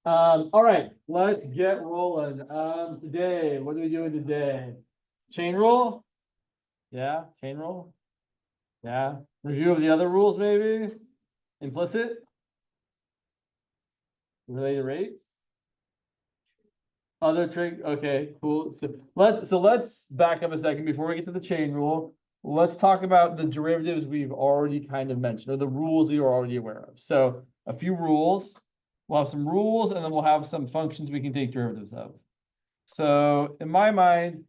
All right, let's get rolling. Today, what are we doing today? Chain rule? Yeah, chain rule? Yeah. Review of the other rules, maybe? Implicit? Related rates? Other trick, okay, cool. So let's back up a second before we get to the chain rule. Let's talk about the derivatives we've already kind of mentioned, or the rules you're already aware of. So a few rules. We'll have some rules, and then we'll have some functions we can take derivatives of. So in my mind,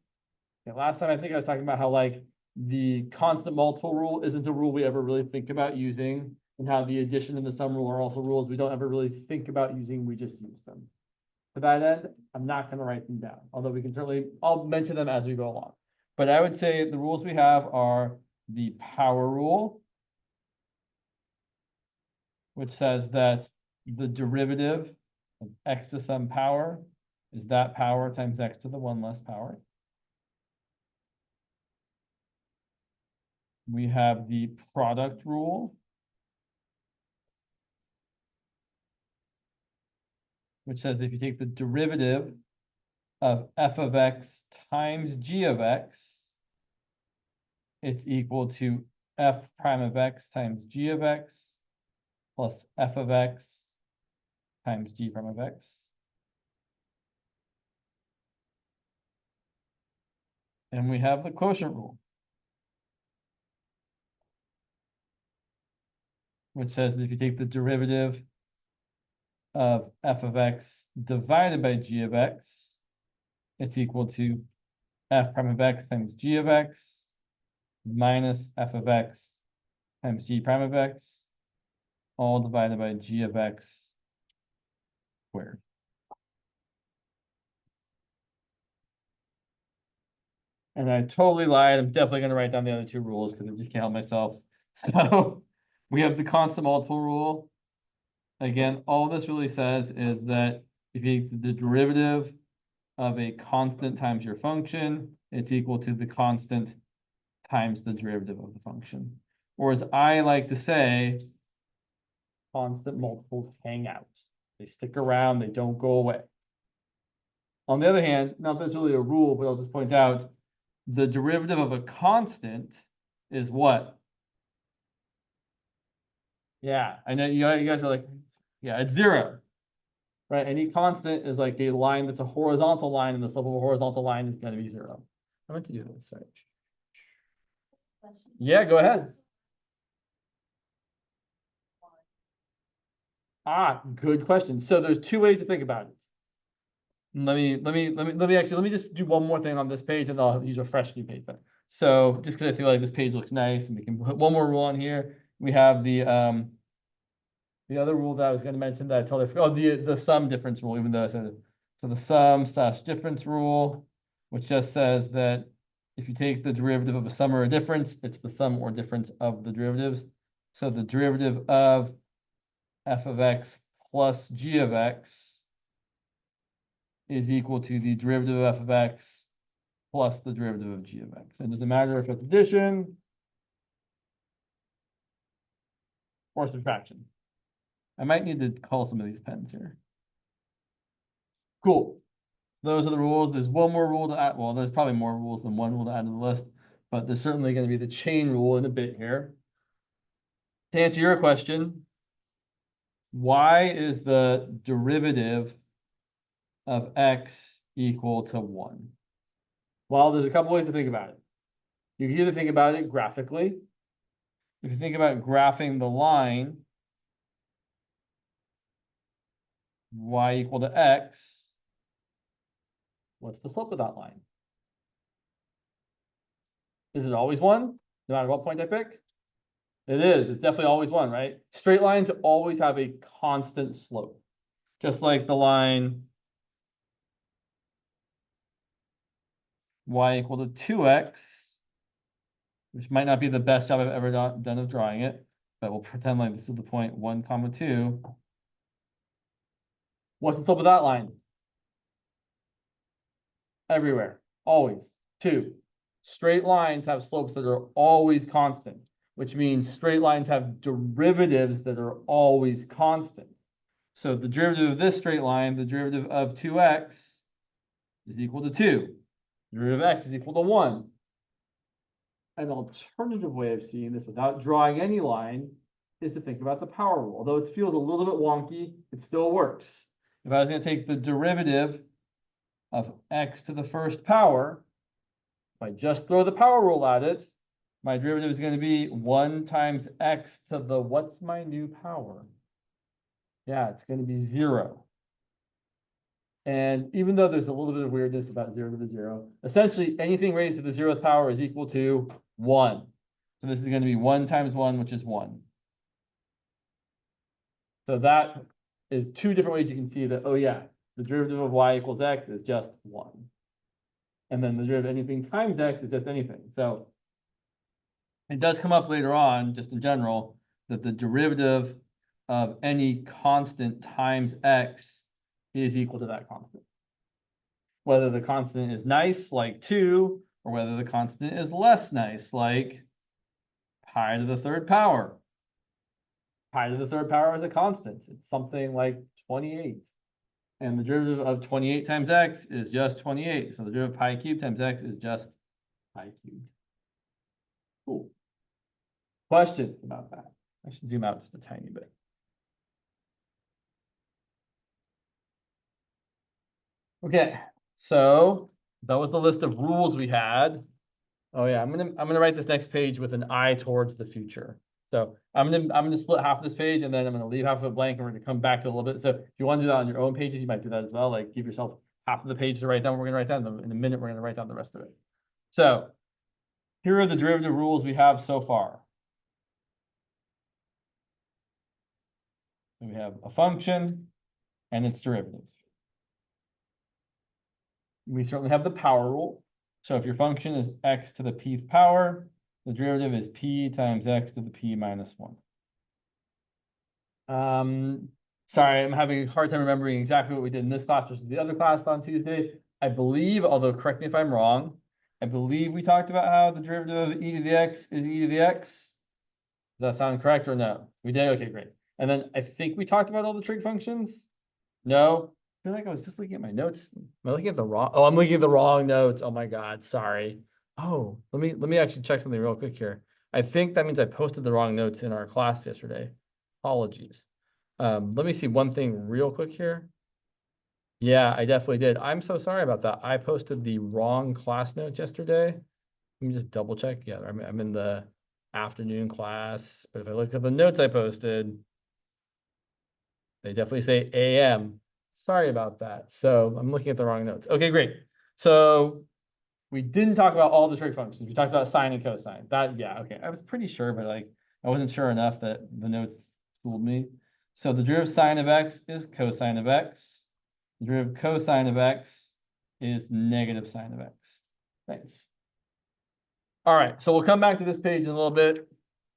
last time I think I was talking about how like the constant multiple rule isn't a rule we ever really think about using, and how the addition and the sum rule are also rules we don't ever really think about using, we just use them. To that end, I'm not going to write them down, although we can certainly, I'll mention them as we go along. But I would say the rules we have are the power rule, which says that the derivative of x to some power is that power times x to the one less power. We have the product rule, which says if you take the derivative of f of x times g of x, it's equal to f prime of x times g of x plus f of x times g prime of x. And we have the quotient rule, which says that if you take the derivative of f of x divided by g of x, it's equal to f prime of x times g of x minus f of x times g prime of x, all divided by g of x squared. And I totally lied. I'm definitely going to write down the other two rules because I just can't help myself. So we have the constant multiple rule. Again, all this really says is that if you take the derivative of a constant times your function, it's equal to the constant times the derivative of the function. Or as I like to say, constant multiples hang out. They stick around, they don't go away. On the other hand, not that it's really a rule, but I'll just point out, the derivative of a constant is what? Yeah, I know you guys are like, yeah, it's zero, right? Any constant is like a line that's a horizontal line, and the slope of a horizontal line is going to be zero. I meant to do this, sorry. Yeah, go ahead. Good question. So there's two ways to think about it. Let me just do one more thing on this page, and I'll use a fresh new page. So just because I feel like this page looks nice, and we can put one more rule on here. We have the other rule that I was going to mention that I totally forgot. Oh, the sum difference rule, even though I said it. So the sum slash difference rule, which just says that if you take the derivative of a sum or a difference, it's the sum or difference of the derivatives. So the derivative of f of x plus g of x is equal to the derivative of f of x plus the derivative of g of x. And it doesn't matter if it's addition or subtraction. I might need to call some of these pens here. Cool. Those are the rules. There's one more rule to add. Well, there's probably more rules than one rule to add to the list, but there's certainly going to be the chain rule in a bit here. To answer your question, why is the derivative of x equal to 1? Well, there's a couple ways to think about it. You can either think about it graphically. If you think about graphing the line y equal to x, what's the slope of that line? Is it always 1, no matter what point I pick? It is. It's definitely always 1, right? Straight lines always have a constant slope, just like the line y equal to 2x, which might not be the best job I've ever done of drawing it, but we'll pretend like this is the point 1, 2. What's the slope of that line? Everywhere, always. 2. Straight lines have slopes that are always constant, which means straight lines have derivatives that are always constant. So the derivative of this straight line, the derivative of 2x is equal to 2. The derivative of x is equal to 1. An alternative way of seeing this without drawing any line is to think about the power rule. Although it feels a little bit wonky, it still works. If I was going to take the derivative of x to the first power, if I just throw the power rule at it, my derivative is going to be 1 times x to the, what's my new power? Yeah, it's going to be 0. And even though there's a little bit of weirdness about 0 to the 0, essentially anything raised to the 0th power is equal to 1. So this is going to be 1 times 1, which is 1. So that is 2 different ways you can see that, oh yeah, the derivative of y equals x is just 1. And then the derivative of anything times x is just anything. So it does come up later on, just in general, that the derivative of any constant times x is equal to that constant. Whether the constant is nice, like 2, or whether the constant is less nice, like pi to the third power. Pi to the third power is a constant. It's something like 28. And the derivative of 28 times x is just 28. So the derivative of pi cubed times x is just pi cubed. Cool. Question about that? I should zoom out just a tiny bit. Okay, so that was the list of rules we had. Oh yeah, I'm gonna write this next page with an eye towards the future. So I'm gonna split half of this page and then I'm gonna leave half of it blank and we're gonna come back to it a little bit. So if you want to do that on your own pages, you might do that as well. Like give yourself half of the page to write down. We're gonna write down in a minute. We're gonna write down the rest of it. So here are the derivative rules we have so far. So we have a function and its derivatives. We certainly have the power rule. So if your function is x to the pth power, the derivative is p times x to the p minus 1. Sorry, I'm having a hard time remembering exactly what we did in this class versus the other class on Tuesday. I believe, although correct me if I'm wrong, I believe we talked about how the derivative of e to the x is e to the x. Does that sound correct or no? We did? Okay, great. And then I think we talked about all the trig functions. No? I feel like I was just looking at my notes. Am I looking at the wrong? Oh, I'm looking at the wrong notes. Oh my God, sorry. Oh, let me actually check something real quick here. I think that means I posted the wrong notes in our class yesterday. Apologies. Let me see one thing real quick here. Yeah, I definitely did. I'm so sorry about that. I posted the wrong class notes yesterday. Let me just double check. Yeah, I'm in the afternoon class, but if I look at the notes I posted, they definitely say AM. Sorry about that. So I'm looking at the wrong notes. Okay, great. So we didn't talk about all the trig functions. We talked about sine and cosine. That, yeah, okay. I was pretty sure, but like I wasn't sure enough that the notes fooled me. So the derivative of sine of x is cosine of x. The derivative of cosine of x is negative sine of x. Thanks. All right, so we'll come back to this page in a little bit.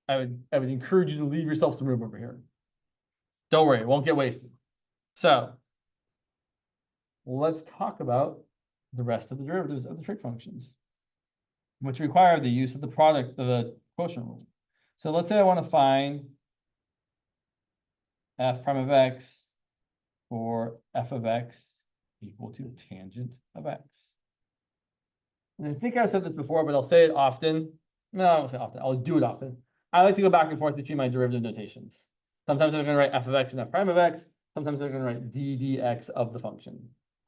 I would encourage you to leave yourself some room over here. Don't worry, it won't get wasted. So let's talk about the rest of the derivatives of the trig functions, which require the use of the product of the quotient rule. So let's say I want to find f prime of x for f of x equal to tangent of x. And I think I've said this before, but I'll say it often. No, I won't say often. I'll do it often. I like to go back and forth between my derivative notations. Sometimes I'm going to write f of x and f prime of x. Sometimes I'm going to write d dx of the function.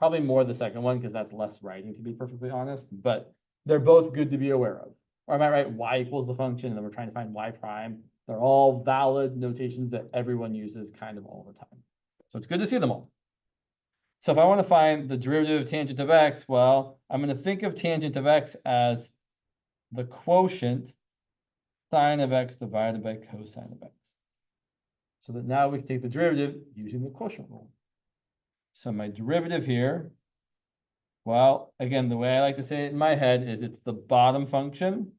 Probably more the second one because that's less writing, to be perfectly honest. But they're both good to be aware of. Or I might write y equals the function, and then we're trying to find y prime. They're all valid notations that everyone uses kind of all the time. So it's good to see them all. So if I want to find the derivative of tangent of x, well, I'm going to think of tangent of x as the quotient sine of x divided by cosine of x. So that now we can take the derivative using the quotient rule. So my derivative here, well, again, the way I like to say it in my head is it's the bottom function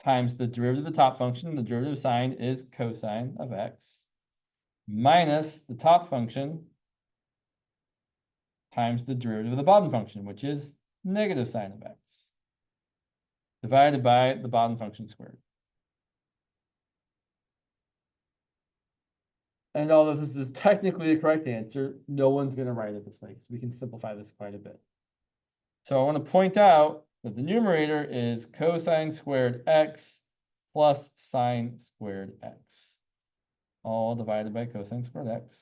times the derivative of the top function. The derivative of sine is cosine of x minus the top function times the derivative of the bottom function, which is negative sine of x, divided by the bottom function squared. And although this is technically the correct answer, no one's going to write it this way because we can simplify this quite a bit. So I want to point out that the numerator is cosine squared x plus sine squared x, all divided by cosine squared x.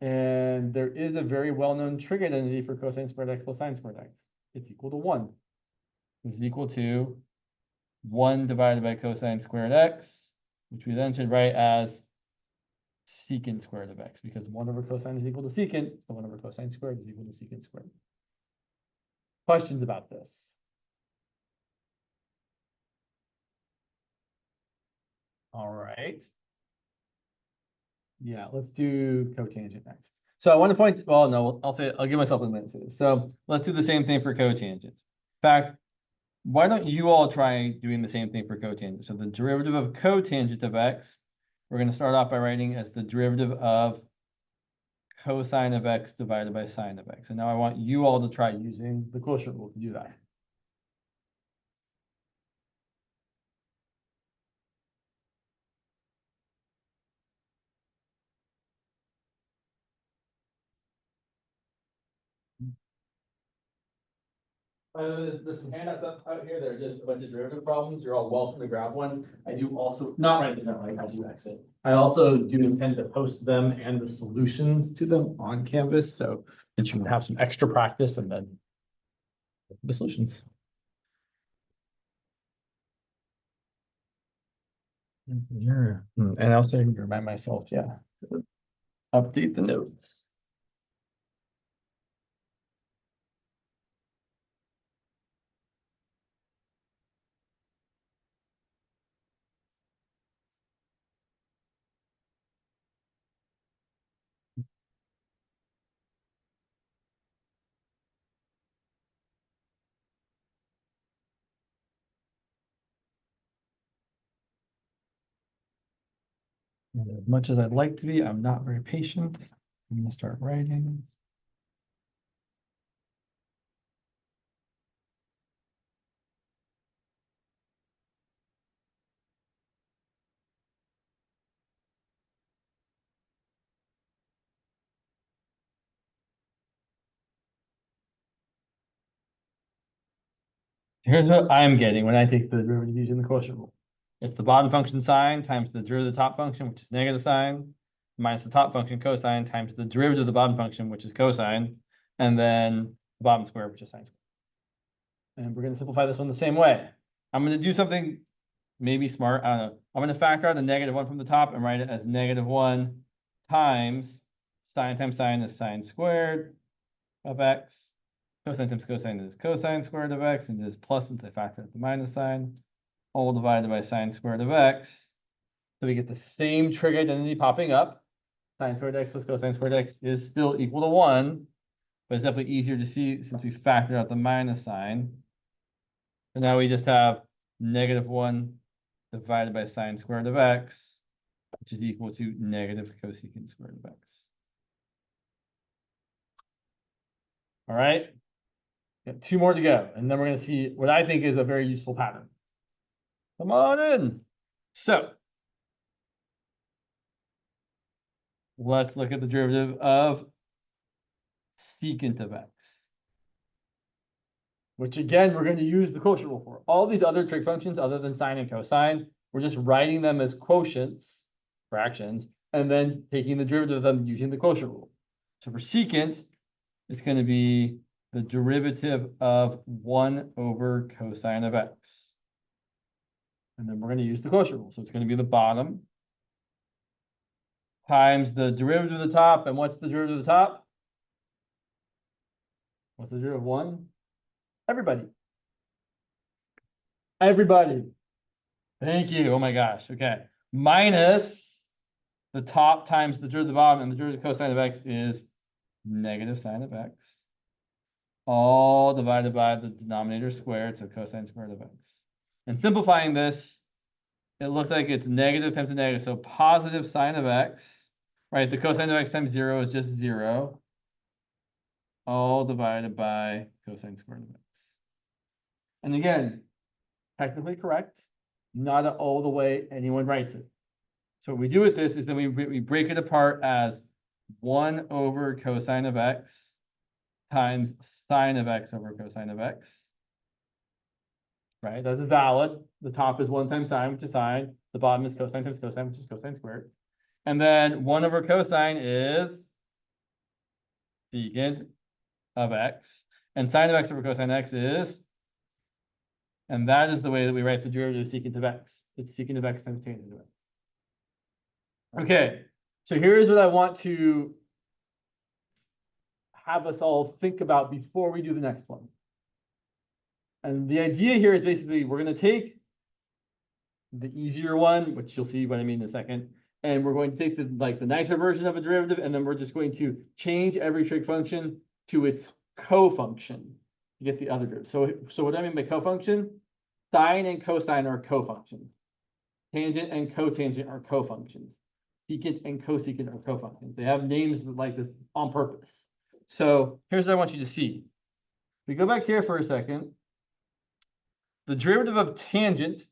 And there is a very well-known trig identity for cosine squared x plus sine squared x. It's equal to 1. This is equal to 1 divided by cosine squared x, which we then should write as secant squared of x, because 1 over cosine is equal to secant, so 1 over cosine squared is equal to secant squared. Questions about this? All right. Yeah, let's do cotangent next. So I want to point, well, no, I'll give myself a minute to say this. So let's do the same thing for cotangent. In fact, why don't you all try doing the same thing for cotangent? So the derivative of cotangent of x, we're going to start off by writing as the derivative of cosine of x divided by sine of x. And now I want you all to try using the quotient rule to do that. There's some handouts out here. There are just a bunch of derivative problems. You're all welcome to grab one. I do also, not right now, like as you exit. I also do intend to post them and the solutions to them on Canvas, so that you can have some extra practice and then the solutions. And also remind myself, yeah, update the notes. And as much as I'd like to be, I'm not very patient. I'm gonna start writing. Here's what I'm getting when I take the derivative using the quotient rule. It's the bottom function sine times the derivative of the top function, which is negative sine, minus the top function cosine times the derivative of the bottom function, which is cosine, and then the bottom square, which is sine squared. And we're going to simplify this one the same way. I'm going to do something maybe smart. I don't know. I'm going to factor out the -1 from the top and write it as -1 times sine is sine squared of x. Cosine times cosine is cosine squared of x, and it is plus since I factor out the minus sign, all divided by sine squared of x. So we get the same trig identity popping up. Sine squared x plus cosine squared x is still equal to 1, but it's definitely easier to see since we factored out the minus sign. So now we just have -1 divided by sine squared of x, which is equal to negative cosecant squared of x. All right. Got 2 more to go, and then we're going to see what I think is a very useful pattern. Come on in. So let's look at the derivative of secant of x, which again, we're going to use the quotient rule for. All these other trig functions other than sine and cosine, we're just writing them as quotients, fractions, and then taking the derivative of them using the quotient rule. So for secant, it's going to be the derivative of 1 over cosine of x. And then we're going to use the quotient rule. So it's going to be the bottom times the derivative of the top. And what's the derivative of the top? What's the derivative of 1? Everybody. Everybody. Thank you. Oh my gosh. Okay. Minus the top times the derivative of the bottom, and the derivative of cosine of x is negative sine of x, all divided by the denominator squared, so cosine squared of x. And simplifying this, it looks like it's negative times a negative, so positive sine of x, right? The cosine of x times 0 is just 0, all divided by cosine squared of x. And again, technically correct, not all the way anyone writes it. So what we do with this is then we break it apart as 1 over cosine of x times sine of x over cosine of x. Right, that's valid. The top is 1 times sine, which is sine. The bottom is cosine times cosine, which is cosine squared. And then 1 over cosine is secant of x. And sine of x over cosine x is, and that is the way that we write the derivative of secant of x. It's secant of x times tangent of x. Okay, so here's what I want to have us all think about before we do the next one. And the idea here is basically we're going to take the easier one, which you'll see what I mean in a second, and we're going to take the nicer version of a derivative, and then we're just going to change every trig function to its co-function to get the other derivative. So what do I mean by co-function? Sine and cosine are co-functions. Tangent and cotangent are co-functions. Secant and cosecant are co-functions. They have names like this on purpose. So here's what I want you to see. We go back here for a second. The derivative of tangent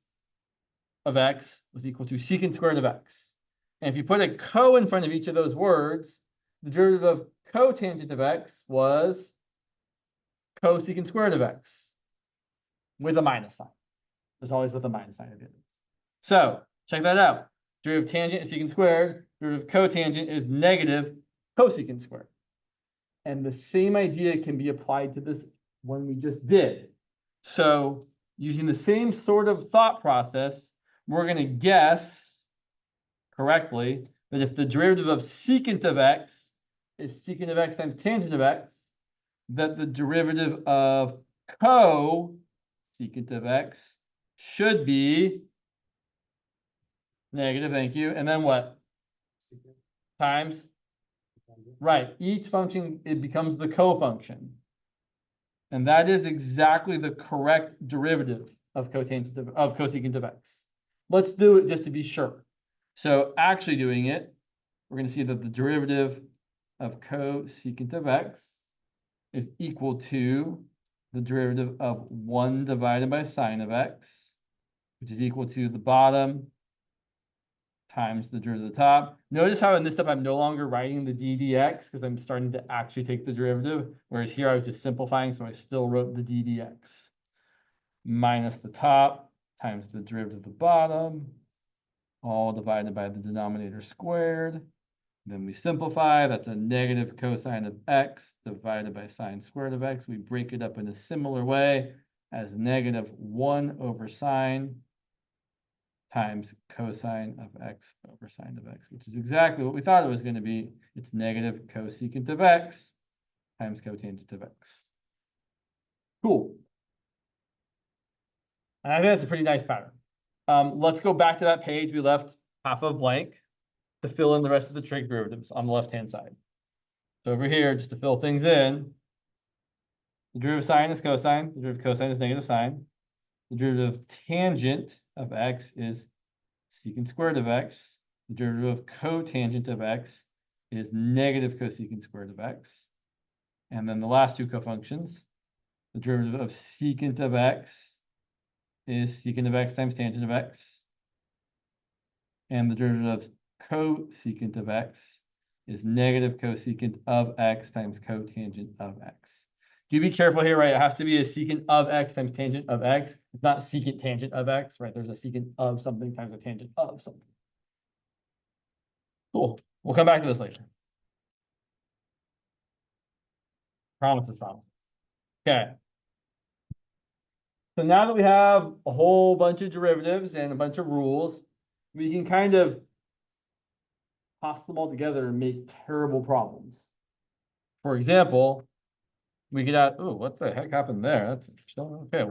of x was equal to secant squared of x. And if you put a co in front of each of those words, the derivative of cotangent of x was cosecant squared of x with a minus sign. There's always with a minus sign of it. So check that out. Derivative of tangent is secant squared. Derivative of cotangent is negative cosecant squared. And the same idea can be applied to this one we just did. So using the same sort of thought process, we're going to guess correctly that if the derivative of secant of x is secant of x times tangent of x, that the derivative of cosecant of x should be negative, thank you. And then what? Times? Right. Each function, it becomes the co-function. And that is exactly the correct derivative of cosecant of x. Let's do it just to be sure. So actually doing it, we're going to see that the derivative of cosecant of x is equal to the derivative of 1 divided by sine of x, which is equal to the bottom times the derivative of the top. Notice how in this step I'm no longer writing the ddx because I'm starting to actually take the derivative, whereas here I was just simplifying, so I still wrote the ddx. Minus the top times the derivative of the bottom, all divided by the denominator squared. Then we simplify, that's a negative cosine of x divided by sine squared of x. We break it up in a similar way as negative 1 over sine times cosine of x over sine of x, which is exactly what we thought it was going to be. It's negative cosecant of x times cotangent of x. Cool. And I think that's a pretty nice pattern. Let's go back to that page we left half of blank to fill in the rest of the trig derivatives on the left-hand side. So over here, just to fill things in, the derivative of sine is cosine, the derivative of cosine is negative sine. The derivative of tangent of x is secant squared of x. The derivative of cotangent of x is negative cosecant squared of x. And then the last two cofunctions, the derivative of secant of x is secant of x times tangent of x. And the derivative of cosecant of x is negative cosecant of x times cotangent of x. Do be careful here, right? It has to be a secant of x times tangent of x. It's not secant tangent of x, right? There's a secant of something times a tangent of something. Cool. We'll come back to this later. Promises, promises. Okay. So now that we have a whole bunch of derivatives and a bunch of rules, we can kind of toss them all together and make terrible problems. For example, we could add, oh, what the heck happened there? That's okay.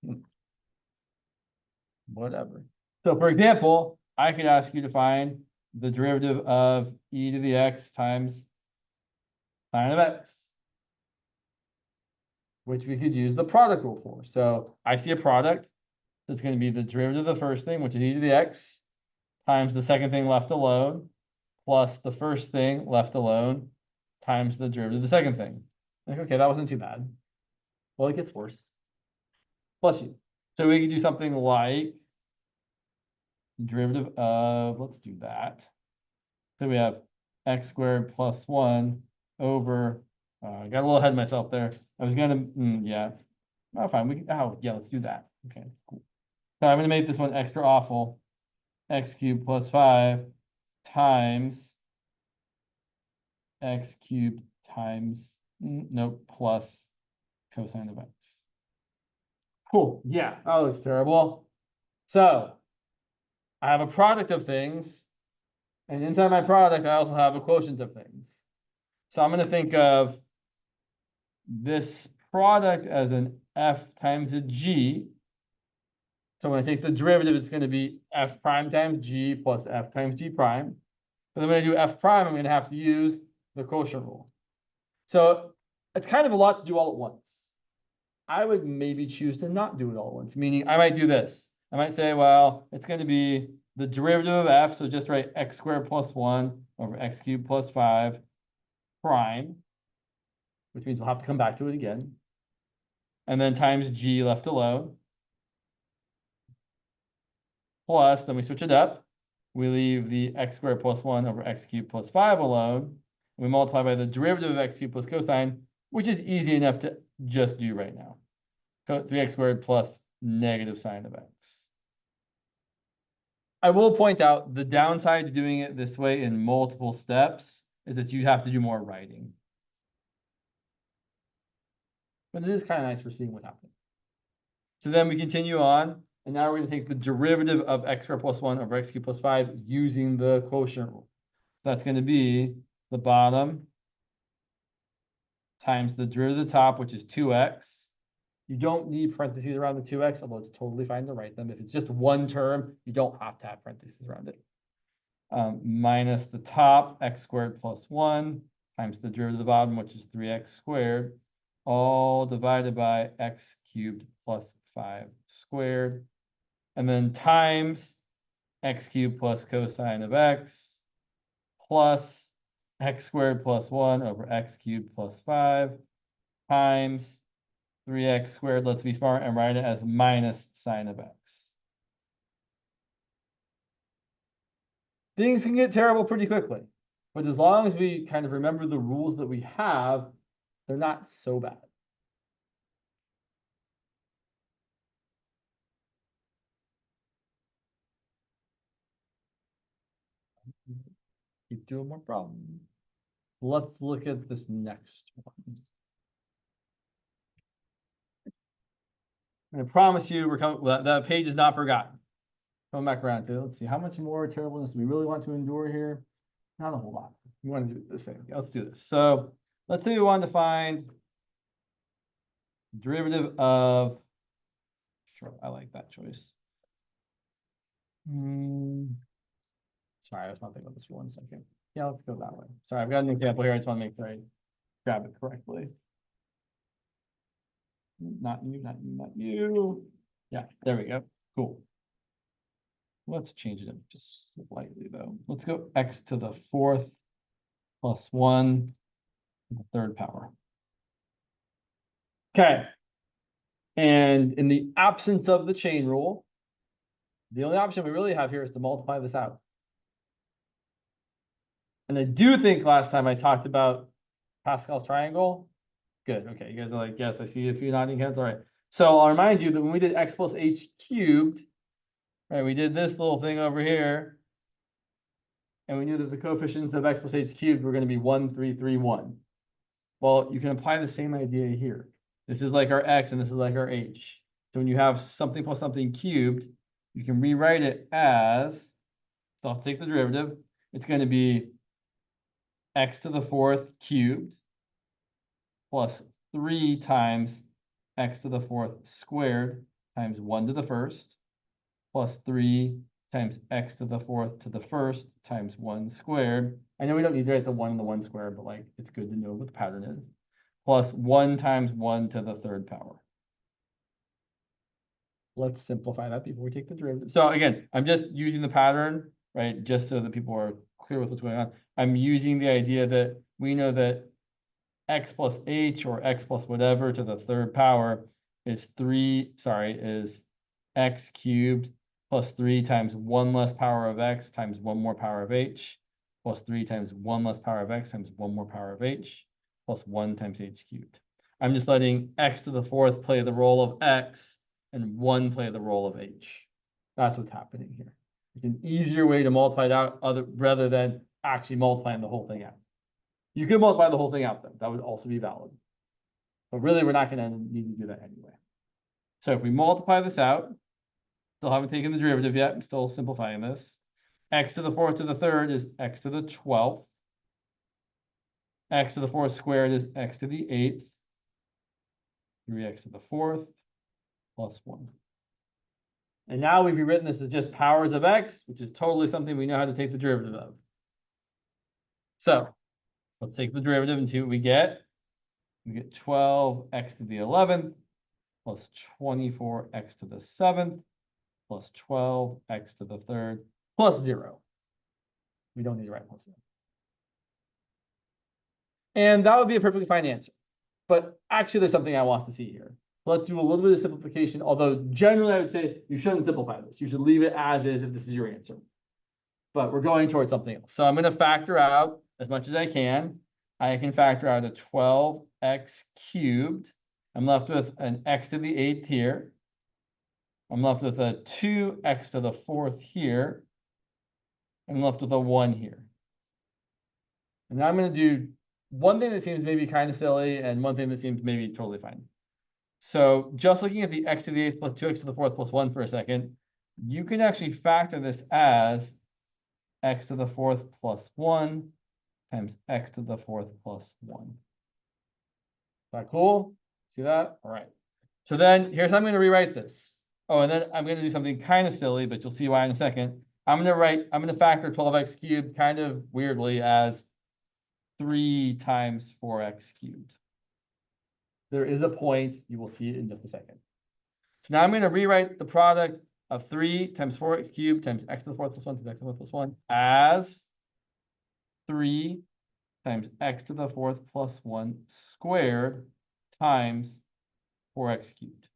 Well, whatever. So for example, I could ask you to find the derivative of e to the x times sine of x, which we could use the product rule for. So I see a product that's going to be the derivative of the first thing, which is e to the x, times the second thing left alone, plus the first thing left alone, times the derivative of the second thing. Like, okay, that wasn't too bad. Well, it gets worse. Bless you. So we could do something like the derivative of, let's do that. So we have x squared plus 1 over, I got a little ahead of myself there. I was gonna, yeah. Oh, fine, we can, oh, yeah, let's do that. Okay, cool. So I'm gonna make this one extra awful. X cubed plus 5 times x cubed times, nope, plus cosine of x. Cool, yeah, that looks terrible. So I have a product of things, and inside my product, I also have a quotient of things. So I'm going to think of this product as an f times a g. So when I take the derivative, it's going to be f prime times g plus f times g prime. But then when I do f prime, I'm going to have to use the quotient rule. So it's kind of a lot to do all at once. I would maybe choose to not do it all at once, meaning I might do this. I might say, well, it's going to be the derivative of f, so just write x squared plus 1 over x cubed plus 5 prime, which means we'll have to come back to it again. And then times g left alone. Plus, then we switch it up. We leave the x squared plus 1 over x cubed plus 5 alone. We multiply by the derivative of x cubed plus cosine, which is easy enough to just do right now. 3x squared plus negative sine of x. I will point out the downside to doing it this way in multiple steps is that you have to do more writing. But it is kind of nice for seeing what happens. So then we continue on, and now we're going to take the derivative of x squared plus 1 over x cubed plus 5 using the quotient rule. So that's going to be the bottom times the derivative of the top, which is 2x. You don't need parentheses around the 2x, although it's totally fine to write them. If it's just one term, you don't have to have parentheses around it. Minus the top, x squared plus 1, times the derivative of the bottom, which is 3x squared, all divided by x cubed plus 5 squared. And then times x cubed plus cosine of x, plus x squared plus 1 over x cubed plus 5, times 3x squared, let's be smart and write it as minus sine of x. Things can get terrible pretty quickly, but as long as we kind of remember the rules that we have, they're not so bad. Keep doing more problems. Let's look at this next one. I promise you, we're coming. That page is not forgotten. Coming back around to it. Let's see how much more terribleness do we really want to endure here. Not a whole lot. We want to do the same. Let's do this. So let's say we want to find derivative of. Sure, I like that choice. Sorry, I was not thinking about this for 1 second. Yeah, let's go that way. Sorry, I've got an example here. I just want to make sure I grab it correctly. Not you, not you, not you. Yeah, there we go. Cool. Let's change it up just slightly though. Let's go x to the 4th plus 1 to the 3rd power. Okay. And in the absence of the chain rule, the only option we really have here is to multiply this out. And I do think last time I talked about Pascal's triangle. Good. Okay. You guys are like, yes, I see a few nodding heads. All right. So I'll remind you that when we did x plus h cubed, right, we did this little thing over here. And we knew that the coefficients of x plus h cubed were going to be 1, 3, 3, 1. Well, you can apply the same idea here. This is like our x and this is like our h. So when you have something plus something cubed, you can rewrite it as, so I'll take the derivative. It's going to be x to the 4th cubed plus 3 times x to the 4th squared times 1 to the 1st plus 3 times x to the 4th to the 1st times 1 squared. I know we don't need to write the 1 and the 1 squared, but like it's good to know what the pattern is. Plus 1 times 1 to the 3rd power. Let's simplify that before we take the derivative. So again, I'm just using the pattern, right? Just so that people are clear with what's going on. I'm using the idea that we know that x plus h or x plus whatever to the 3rd power is is x cubed plus 3 times 1 less power of x times 1 more power of h, plus 3 times 1 less power of x times 1 more power of h, plus 1 times h cubed. I'm just letting x to the fourth play the role of x and 1 play the role of h. That's what's happening here. It's an easier way to multiply it out rather than actually multiplying the whole thing out. You could multiply the whole thing out, though. That would also be valid. But really, we're not going to need to do that anyway. So if we multiply this out, still haven't taken the derivative yet. I'm still simplifying this. X to the fourth to the third is x to the 12th. X to the fourth squared is x to the 8th. 3x to the fourth plus 1. And now we've rewritten this as just powers of x, which is totally something we know how to take the derivative of. So let's take the derivative and see what we get. We get 12x to the 11th plus 24x to the 7th plus 12x to the 3rd plus 0. We don't need to write plus 0. And that would be a perfectly fine answer. But actually, there's something I want to see here. Let's do a little bit of simplification, although generally I would say you shouldn't simplify this. You should leave it as is if this is your answer. But we're going towards something else. So I'm going to factor out as much as I can. I can factor out a 12x cubed. I'm left with an x to the 8th here. I'm left with a 2x to the 4th here. I'm left with a 1 here. And now I'm going to do one thing that seems maybe kind of silly and one thing that seems maybe totally fine. So just looking at the x to the 8th plus 2x to the 4th plus 1 for a second, you can actually factor this as x to the 4th plus 1 times x to the 4th plus 1. Is that cool? See that? All right. So then here's how I'm going to rewrite this. Oh, and then I'm going to do something kind of silly, but you'll see why in a second. I'm going to factor 12x cubed kind of weirdly as 3 times 4x cubed. There is a point. You will see it in just a second. So now I'm going to rewrite the product of 3 times 4x cubed times x to the 4th plus 1 times x to the 4th plus 1 as 3 times x to the 4th plus 1 squared times 4x cubed.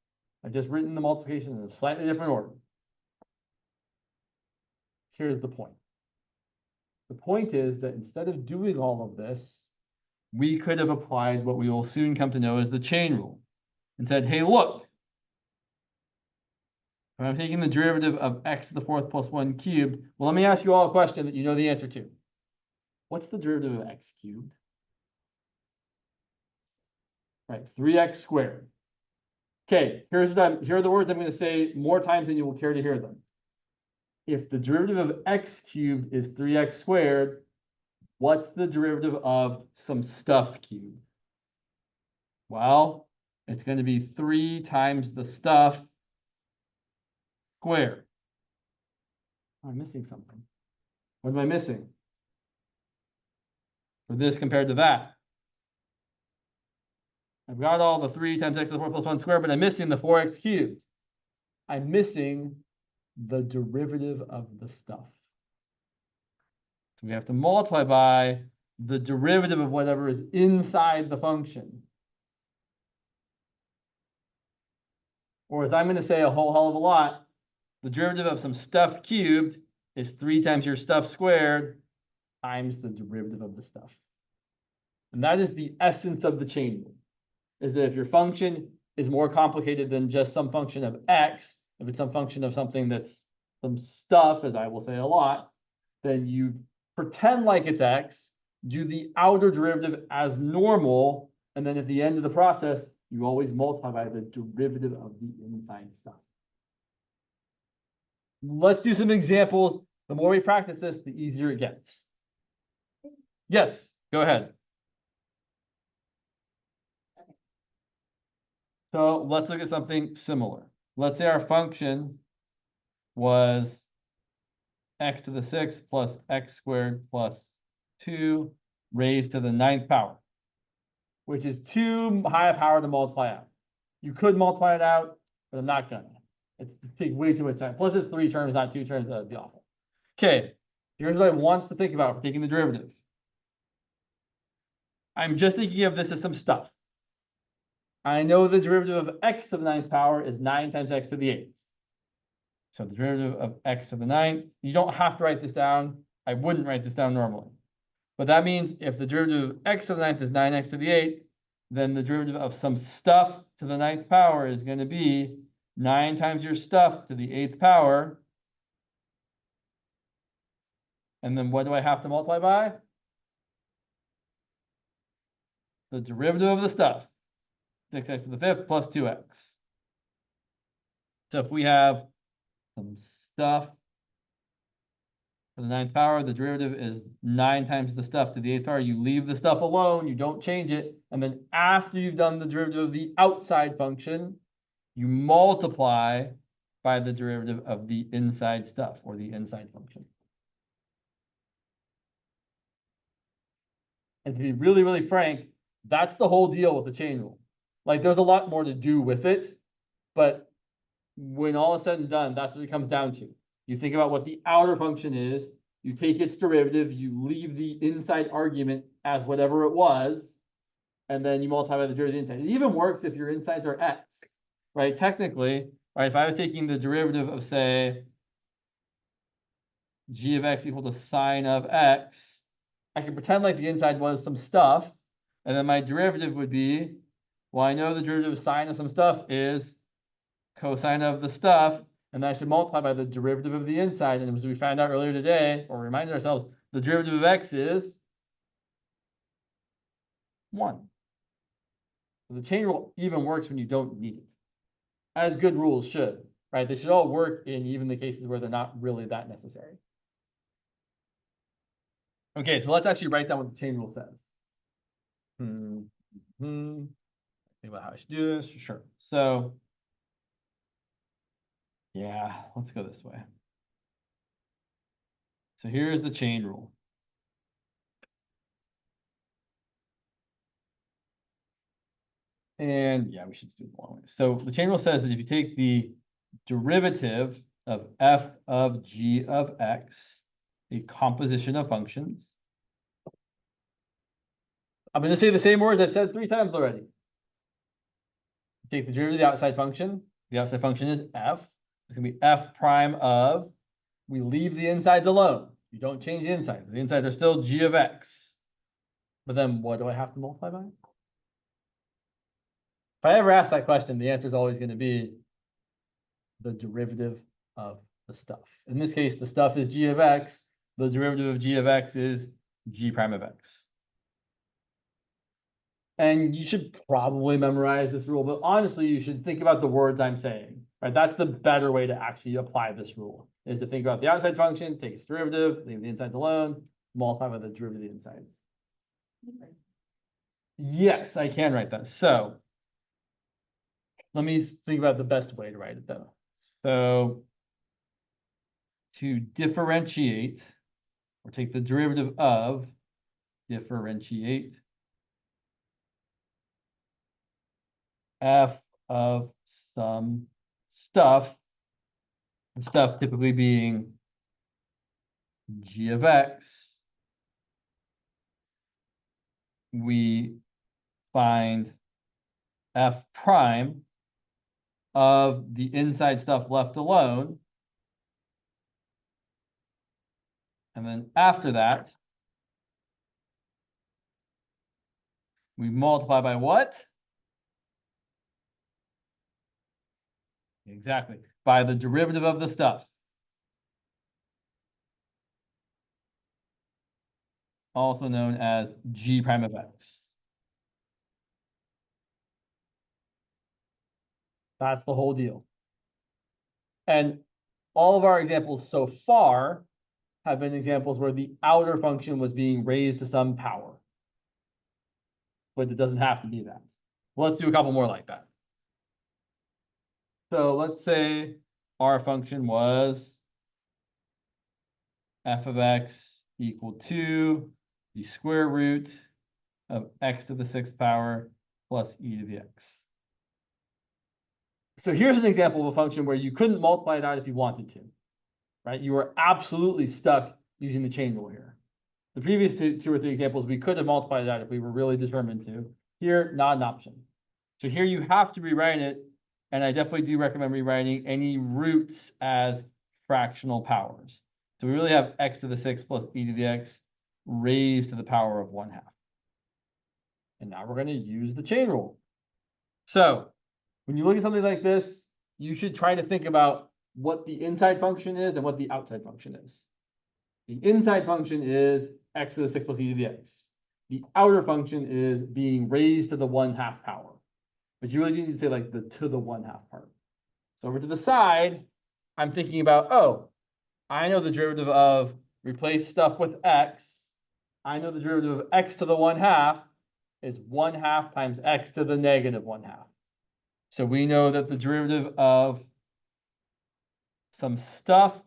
I've just written the multiplication in a slightly different order. Here's the point. The point is that instead of doing all of this, we could have applied what we will soon come to know as the chain rule and said, hey, look, if I'm taking the derivative of x to the 4th plus 1 cubed, well, let me ask you all a question that you know the answer to. What's the derivative of x cubed? Right, 3x squared. Okay, here are the words I'm going to say more times than you will care to hear them. If the derivative of x cubed is 3x squared, what's the derivative of some stuff cubed? Well, it's going to be 3 times the stuff squared. I'm missing something. What am I missing for this compared to that? I've got all the 3 times x to the 4th plus 1 squared, but I'm missing the 4x cubed. I'm missing the derivative of the stuff. So we have to multiply by the derivative of whatever is inside the function. Or as I'm going to say a whole hell of a lot, the derivative of some stuff cubed is 3 times your stuff squared times the derivative of the stuff. And that is the essence of the chain rule, is that if your function is more complicated than just some function of x, if it's some function of something that's some stuff, as I will say a lot, then you pretend like it's x, do the outer derivative as normal, and then at the end of the process, you always multiply by the derivative of the inside stuff. Let's do some examples. The more we practice this, the easier it gets. Yes, go ahead. So let's look at something similar. Let's say our function was x to the 6th plus x squared plus 2 raised to the 9th power, which is too high a power to multiply out. You could multiply it out, but I'm not gonna. It's take way too much time. Plus it's 3 terms, not 2 terms. That'd be awful. Okay, here's what I want to think about for taking the derivative. I'm just thinking of this as some stuff. I know the derivative of x to the 9th power is 9 times x to the 8th. So the derivative of x to the 9th, you don't have to write this down. I wouldn't write this down normally. But that means if the derivative of x to the 9th is 9x to the 8th, then the derivative of some stuff to the 9th power is going to be 9 times your stuff to the 8th power. And then what do I have to multiply by? The derivative of the stuff. 6x to the 5th plus 2x. So if we have some stuff to the 9th power, the derivative is 9 times the stuff to the 8th power. You leave the stuff alone, you don't change it. And then after you've done the derivative of the outside function, you multiply by the derivative of the inside stuff or the inside function. And to be really, really frank, that's the whole deal with the chain rule. Like there's a lot more to do with it, but when all is said and done, that's what it comes down to. You think about what the outer function is, you take its derivative, you leave the inside argument as whatever it was, and then you multiply by the derivative of the inside. It even works if your insides are x, right? Technically, right, if I was taking the derivative of, say, g of x equal to sine of x, I can pretend like the inside was some stuff, and then my derivative would be, well, I know the derivative of sine of some stuff is cosine of the stuff, and I should multiply by the derivative of the inside. And as we found out earlier today, or reminded ourselves, the derivative of x is 1. So the chain rule even works when you don't need it, as good rules should, right? They should all work in even the cases where they're not really that necessary. Okay, so let's actually write down what the chain rule says. Think about how I should do this. Sure. So yeah, let's go this way. So here's the chain rule. And yeah, we should do it the long way. So the chain rule says that if you take the derivative of f of g of x, the composition of functions. I'm going to say the same words I've said 3 times already. Take the derivative of the outside function. The outside function is f. It's going to be f prime of, we leave the insides alone. You don't change the insides. The insides are still g of x. But then what do I have to multiply by? If I ever ask that question, the answer is always going to be the derivative of the stuff. In this case, the stuff is g of x. The derivative of g of x is g prime of x. And you should probably memorize this rule, but honestly, you should think about the words I'm saying, right? That's the better way to actually apply this rule, is to think about the outside function, take its derivative, leave the insides alone, multiply by the derivative of the insides. Yes, I can write that. So let me think about the best way to write it though. So to differentiate, or take the derivative of, differentiate f of some stuff, the stuff typically being g of x, we find f prime of the inside stuff left alone. And then after that, we multiply by what? Exactly, by the derivative of the stuff. Also known as g prime of x. That's the whole deal. And all of our examples so far have been examples where the outer function was being raised to some power. But it doesn't have to be that. Well, let's do a couple more like that. So let's say our function was f of x equal to the square root of x to the 6th power plus e to the x. So here's an example of a function where you couldn't multiply it out if you wanted to, right? You were absolutely stuck using the chain rule here. The previous two or three examples, we could have multiplied it out if we were really determined to. Here, not an option. So here you have to rewrite it And I definitely do recommend rewriting any roots as fractional powers. So we really have x to the 6 plus e to the x raised to the power of 1/2. And now we're going to use the chain rule. So when you look at something like this, you should try to think about what the inside function is and what the outside function is. The inside function is x to the 6 plus e to the x. The outer function is being raised to the 1/2 power. But you really need to say like the to the 1/2 part. So over to the side, I'm thinking about, oh, I know the derivative of replace stuff with x. I know the derivative of x to the 1/2 is 1/2 times x to the negative 1/2. So we know that the derivative of some stuff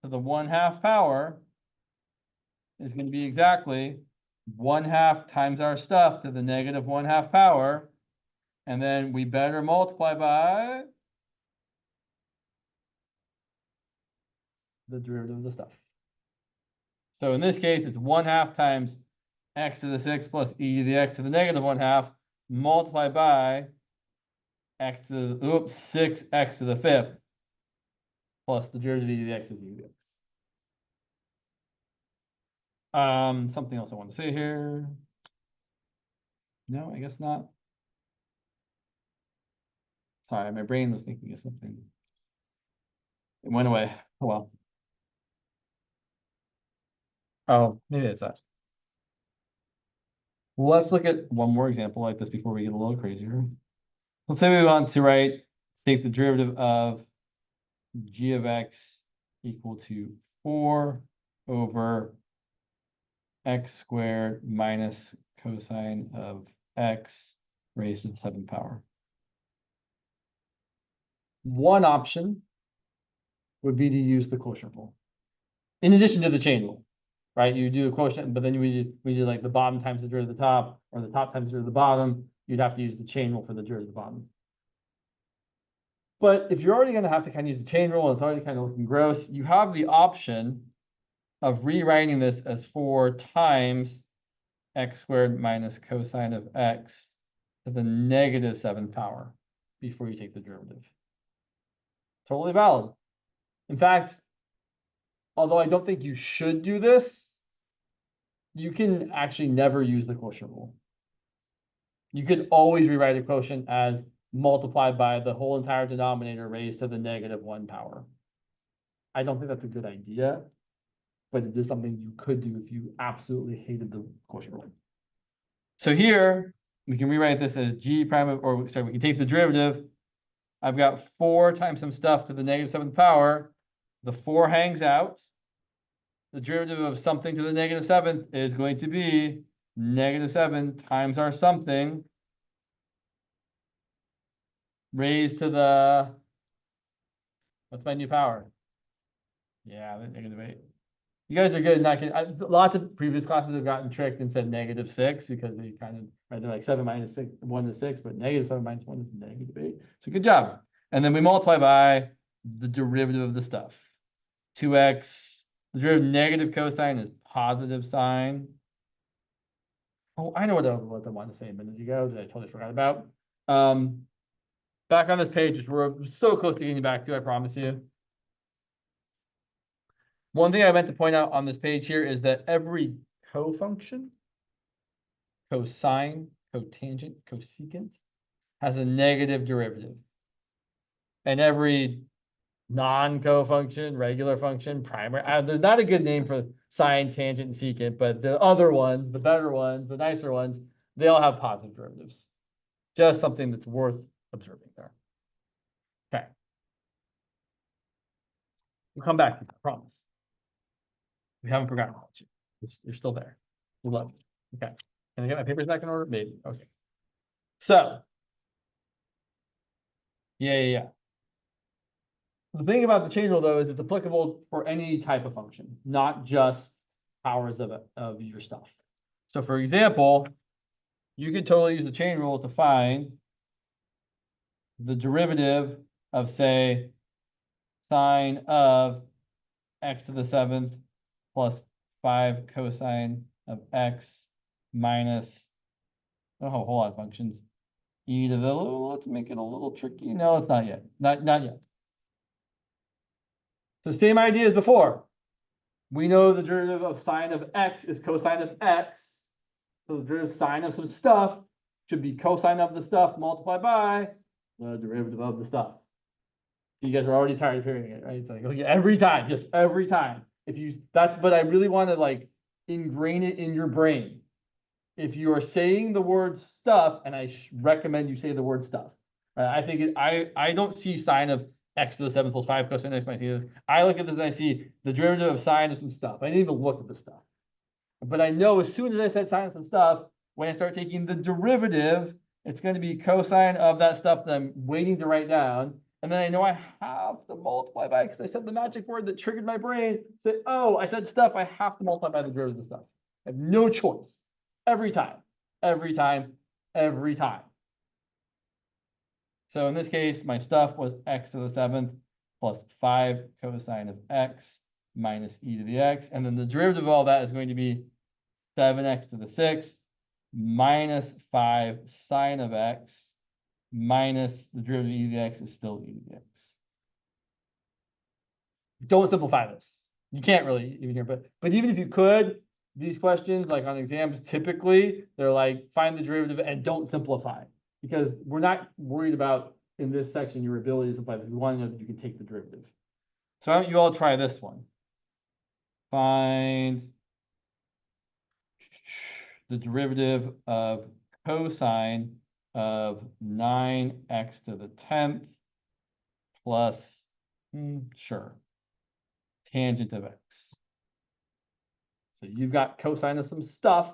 to the 1/2 power is going to be exactly 1/2 times our stuff to the negative 1/2 power. And then we better multiply by the derivative of the stuff. So in this case, it's 1/2 times x to the 6 plus e to the x to the negative 1/2 multiplied by x to the, 6x to the 5th plus the derivative of e to the x is e to the x. Something else I want to say here. No, I guess not. Sorry, my brain was thinking of something. It went away. Oh well. Oh, maybe it's that. Let's look at one more example like this before we get a little crazier. Let's say we want to take the derivative of g of x equal to 4 over x squared minus cosine of x raised to the 7th power. One option would be to use the quotient rule, in addition to the chain rule, right? You do a quotient, but then we do like the bottom times the derivative of the top, or the top times the derivative of the bottom. You'd have to use the chain rule for the derivative of the bottom. But if you're already going to have to kind of use the chain rule, and it's already kind of looking gross, you have the option of rewriting this as 4 times x squared minus cosine of x to the negative 7th power before you take the derivative. Totally valid. In fact, although I don't think you should do this, you can actually never use the quotient rule. You could always rewrite a quotient as multiplied by the whole entire denominator raised to the negative 1 power. I don't think that's a good idea, but it is something you could do if you absolutely hated the quotient rule. So here, we can rewrite this as g prime of, or sorry, we can take the derivative. I've got 4 times some stuff to the negative 7th power. The 4 hangs out. The derivative of something to the negative 7th is going to be negative 7 times our something raised to the, what's my new power? Yeah, the negative 8. You guys are good. Not getting, lots of previous classes have gotten tricked and said negative 6 because they kind of, right, they're like 7 minus 6, 1 is 6, but negative 7 minus 1 is negative 8. So good job. And then we multiply by the derivative of the stuff. 2x, the derivative of negative cosine is positive sine. Oh, I know what I wanted to say a minute ago that I totally forgot about. Back on this page, which we're so close to getting back to, I promise you. One thing I meant to point out on this page here is that every co-function, cosine, cotangent, cosecant, has a negative derivative. And every non-co-function, regular function, primary, there's not a good name for sine, tangent, and secant, but the other ones, the better ones, the nicer ones, they all have positive derivatives. Just something that's worth observing there. Okay. We'll come back to that, I promise. We haven't forgotten about you. You're still there. We love you. Okay. Can I get my papers back in order? Maybe. Okay. So. Yeah. The thing about the chain rule, though, is it's applicable for any type of function, not just powers of your stuff. So, for example, you could totally use the chain rule to find the derivative of, say, sine of x to the 7th plus 5 cosine of x minus a whole lot of functions e to the, let's make it a little tricky. No, it's not yet. Not yet. So same idea as before. We know the derivative of sine of x is cosine of x. So the derivative sine of some stuff should be cosine of the stuff multiplied by the derivative of the stuff. You guys are already tired of hearing it, right? It's like, okay, every time, just every time. If you, but I really want to like ingrain it in your brain. If you are saying the word stuff, and I recommend you say the word stuff, right? I think I don't see sine of x to the 7 plus 5 cosine x minus this. I look at this and I see the derivative of sine of some stuff. I didn't even look at the stuff. But I know as soon as I said sine of some stuff, when I start taking the derivative, it's going to be cosine of that stuff that I'm waiting to write down. And then I know I have to multiply by, because I said the magic word that triggered my brain. Say, oh, I said stuff, I have to multiply by the derivative of stuff. I have no choice. Every time, every time, every time. So in this case, my stuff was x to the 7th plus 5 cosine of x minus e to the x. And then the derivative of all that is going to be 7x to the 6th minus 5 sine of x minus the derivative of e to the x is still e to the x. Don't simplify this. You can't really even here, but even if you could, these questions, like on exams, typically they're like find the derivative and don't simplify, because we're not worried about in this section your ability to simplify this. We want to know that you can take the derivative. So why don't you all try this one? Find the derivative of cosine of 9x to the 10th plus, sure, tangent of x. So you've got cosine of some stuff.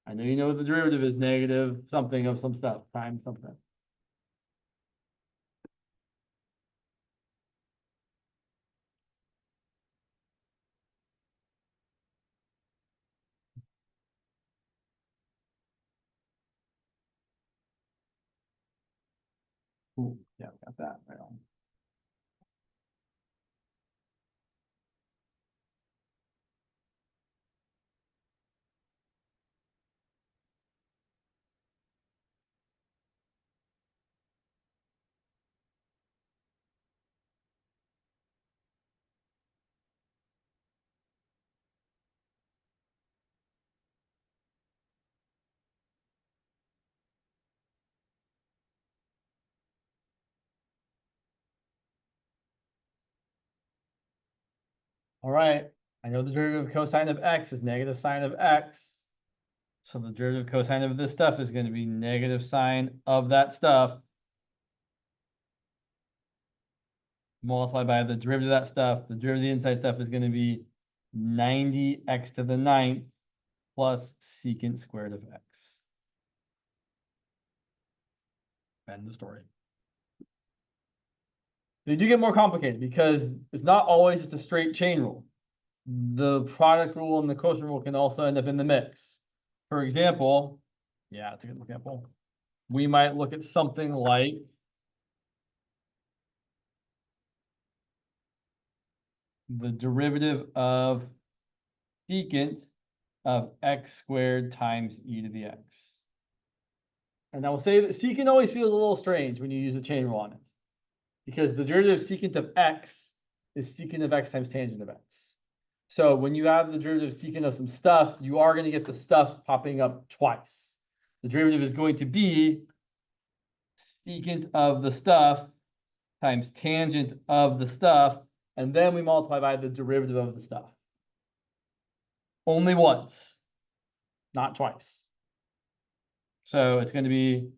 I know you know the derivative is negative something of some stuff times something. Ooh, yeah, we got that right on. All right, I know the derivative of cosine of x is negative sine of x. So the derivative cosine of this stuff is going to be negative sine of that stuff multiplied by the derivative of that stuff. The derivative of the inside stuff is going to be 90x to the 9th plus secant squared of x. End the story. They do get more complicated because it's not always just a straight chain rule. The product rule and the quotient rule can also end up in the mix. For example, yeah, it's a good example. We might look at something like the derivative of secant of x squared times e to the x. And I will say that secant always feels a little strange when you use the chain rule on it, because the derivative of secant of x is secant of x times tangent of x. So when you have the derivative of secant of some stuff, you are going to get the stuff popping up twice. The derivative is going to be secant of the stuff times tangent of the stuff, and then we multiply by the derivative of the stuff. Only once, not twice. So it's going to be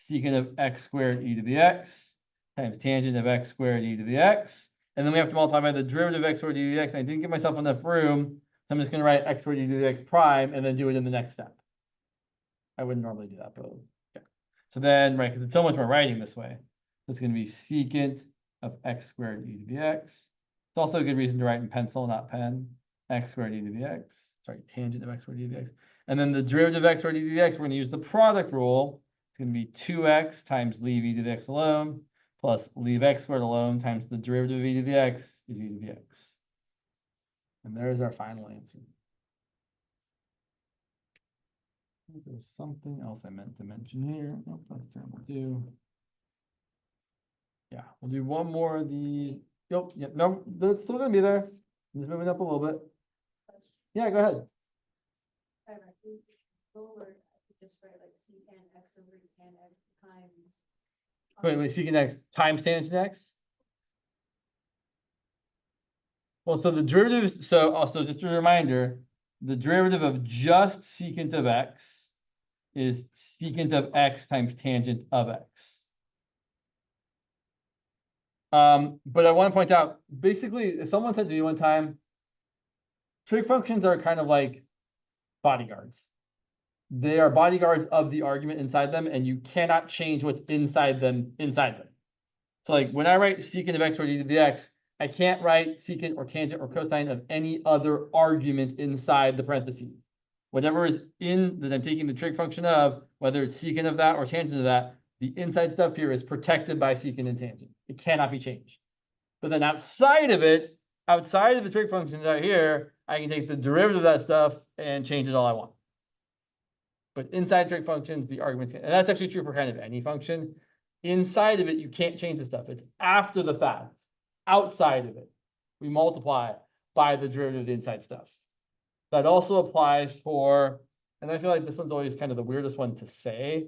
secant of x squared e to the x times tangent of x squared e to the x. And then we have to multiply by the derivative of x squared e to the x. And I didn't give myself enough room, so I'm just going to write x squared e to the x prime and then do it in the next step. I wouldn't normally do that, but okay. So then, right, because it's so much more writing this way. So it's going to be secant of x squared e to the x. It's also a good reason to write in pencil, not pen. X squared e to the x. Sorry, tangent of x squared e to the x. And then the derivative of x squared e to the x, we're going to use the product rule. It's going to be 2x times leave e to the x alone plus leave x squared alone times the derivative of e to the x is e to the x. And there's our final answer. There's something else I meant to mention here. Oh, that's terrible too. Yeah, we'll do one more of the, yep, no, that's still gonna be there. Just moving up a little bit. Yeah, go ahead. Wait, secant x times tangent x? Well, so the derivative, so also just a reminder, the derivative of just secant of x is secant of x times tangent of x. But I want to point out, basically, if someone said to me one time, trig functions are kind of like bodyguards. They are bodyguards of the argument inside them, and you cannot change what's inside them. So like when I write secant of x or e to the x, I can't write secant or tangent or cosine of any other argument inside the parentheses. Whatever is in that I'm taking the trig function of, whether it's secant of that or tangent of that, the inside stuff here is protected by secant and tangent. It cannot be changed. But then outside of it, outside of the trig functions out here, I can take the derivative of that stuff and change it all I want. But inside trig functions, the arguments, and that's actually true for kind of any function. Inside of it, you can't change the stuff. It's after the fact. Outside of it, we multiply by the derivative of the inside stuff. That also applies for, and I feel like this one's always kind of the weirdest one to say.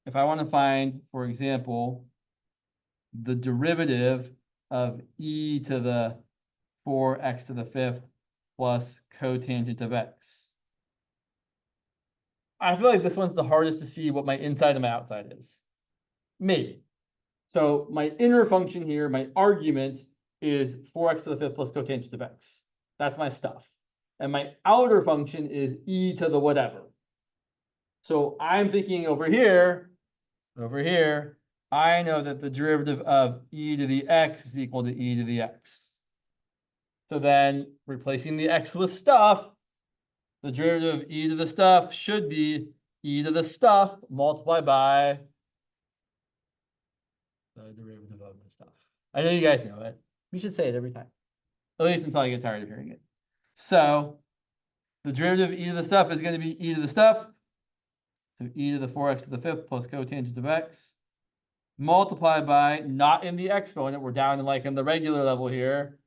If I want to find, for example, the derivative of e to the 4x to the 5th plus cotangent of x. I feel like this one's the hardest to see what my inside and my outside is. Maybe. So my inner function here, my argument is 4x to the 5th plus cotangent of x. That's my stuff. And my outer function is e to the whatever. So I'm thinking over here, I know that the derivative of e to the x is equal to e to the x. So then replacing the x with stuff, the derivative of e to the stuff should be e to the stuff multiplied by the derivative of the stuff. I know you guys know it. We should say it every time, at least until I get tired of hearing it. So the derivative of e to the stuff is going to be e to the stuff. So e to the 4x to the 5th plus cotangent of x multiplied by, not in the exponent, we're down in like in the regular level here,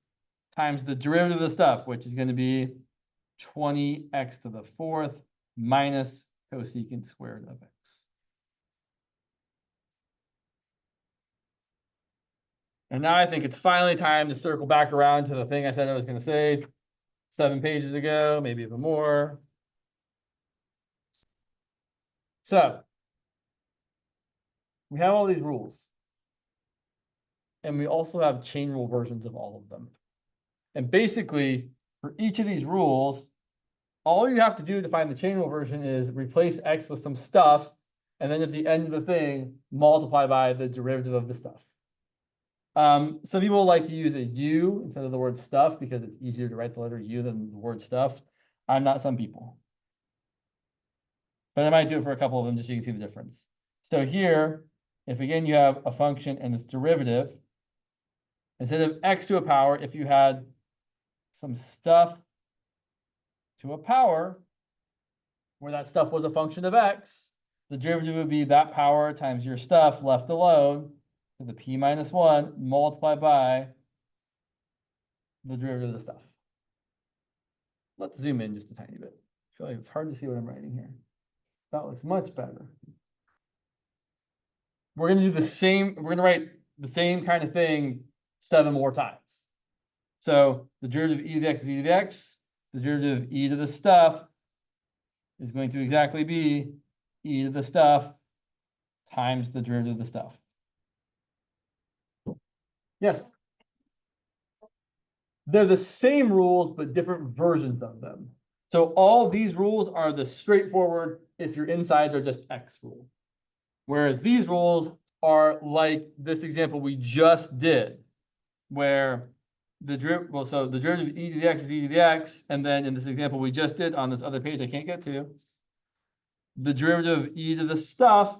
times the derivative of the stuff, which is going to be 20x to the 4th minus cosecant squared of x. And now I think it's finally time to circle back around to the thing I said I was going to say 7 pages ago, maybe even more. So we have all these rules. And we also have chain rule versions of all of them. And basically, for each of these rules, all you have to do to find the chain rule version is replace x with some stuff, and then at the end of the thing, multiply by the derivative of the stuff. Some people like to use a u instead of the word stuff because it's easier to write the letter u than the word stuff. I'm not some people. But I might do it for a couple of them just so you can see the difference. So here, if again you have a function and its derivative, instead of x to a power, if you had some stuff to a power, where that stuff was a function of x, the derivative would be that power times your stuff left alone to the p minus 1 multiplied by the derivative of the stuff. Let's zoom in just a tiny bit. I feel like it's hard to see what I'm writing here. That looks much better. We're going to do the same, we're going to write the same kind of thing 7 more times. So the derivative of e to the x is e to the x. The derivative of e to the stuff is going to exactly be e to the stuff times the derivative of the stuff. Yes. They're the same rules, but different versions of them. So all these rules are the straightforward, if your insides are just x rule. Whereas these rules are like this example we just did, where the derivative, well, so the derivative of e to the x is e to the x, and then in this example we just did on this other page I can't get to, the derivative of e to the stuff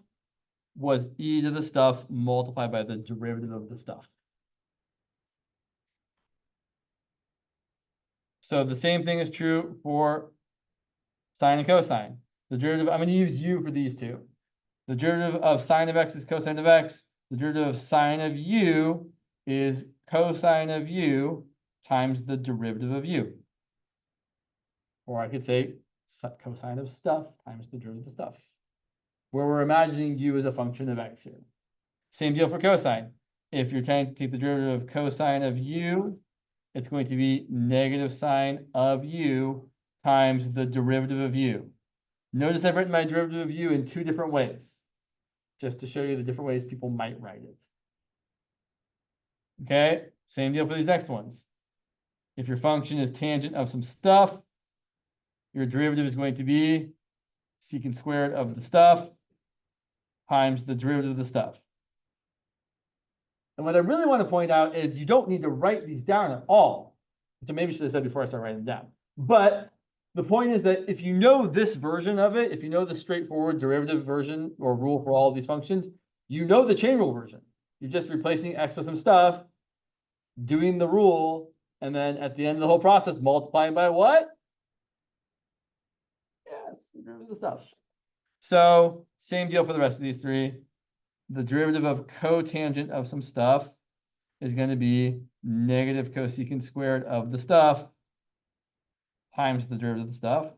was e to the stuff multiplied by the derivative of the stuff. So the same thing is true for sine and cosine. The derivative, I'm going to use u for these two. The derivative of sine of x is cosine of x. The derivative of sine of u is cosine of u times the derivative of u. Or I could say cosine of stuff times the derivative of stuff, where we're imagining u as a function of x here. Same deal for cosine. If you're trying to take the derivative of cosine of u, it's going to be negative sine of u times the derivative of u. Notice I've written my derivative of u in two different ways, just to show you the different ways people might write it. Okay, same deal for these next ones. If your function is tangent of some stuff, your derivative is going to be secant squared of the stuff times the derivative of the stuff. And what I really want to point out is you don't need to write these down at all, which I maybe should have said before I start writing them down. But the point is that if you know this version of it, if you know the straightforward derivative version or rule for all of these functions, you know the chain rule version. You're just replacing x with some stuff, doing the rule, and then at the end of the whole process, multiplying by what? Yes, the derivative of the stuff. So same deal for the rest of these three. The derivative of cotangent of some stuff is going to be negative cosecant squared of the stuff times the derivative of the stuff.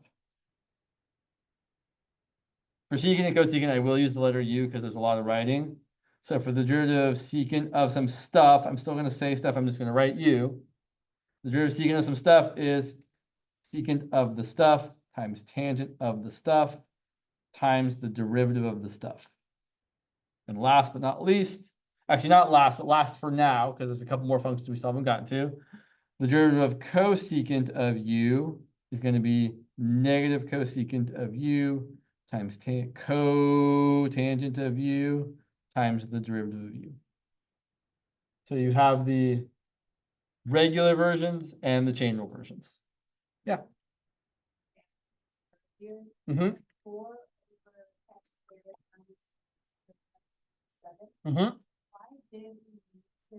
For secant and cosecant, I will use the letter u because there's a lot of writing. So for the derivative of secant of some stuff, I'm still going to say stuff. I'm just going to write u. The derivative of secant of some stuff is secant of the stuff times tangent of the stuff times the derivative of the stuff. And last but not least, actually not last, but last for now, because there's a couple more functions we still haven't gotten to. The derivative of cosecant of u is going to be negative cosecant of u times cotangent of u times the derivative of u. So you have the regular versions and the chain rule versions. Yeah. Mm-hmm. Mm-hmm. Why did we need to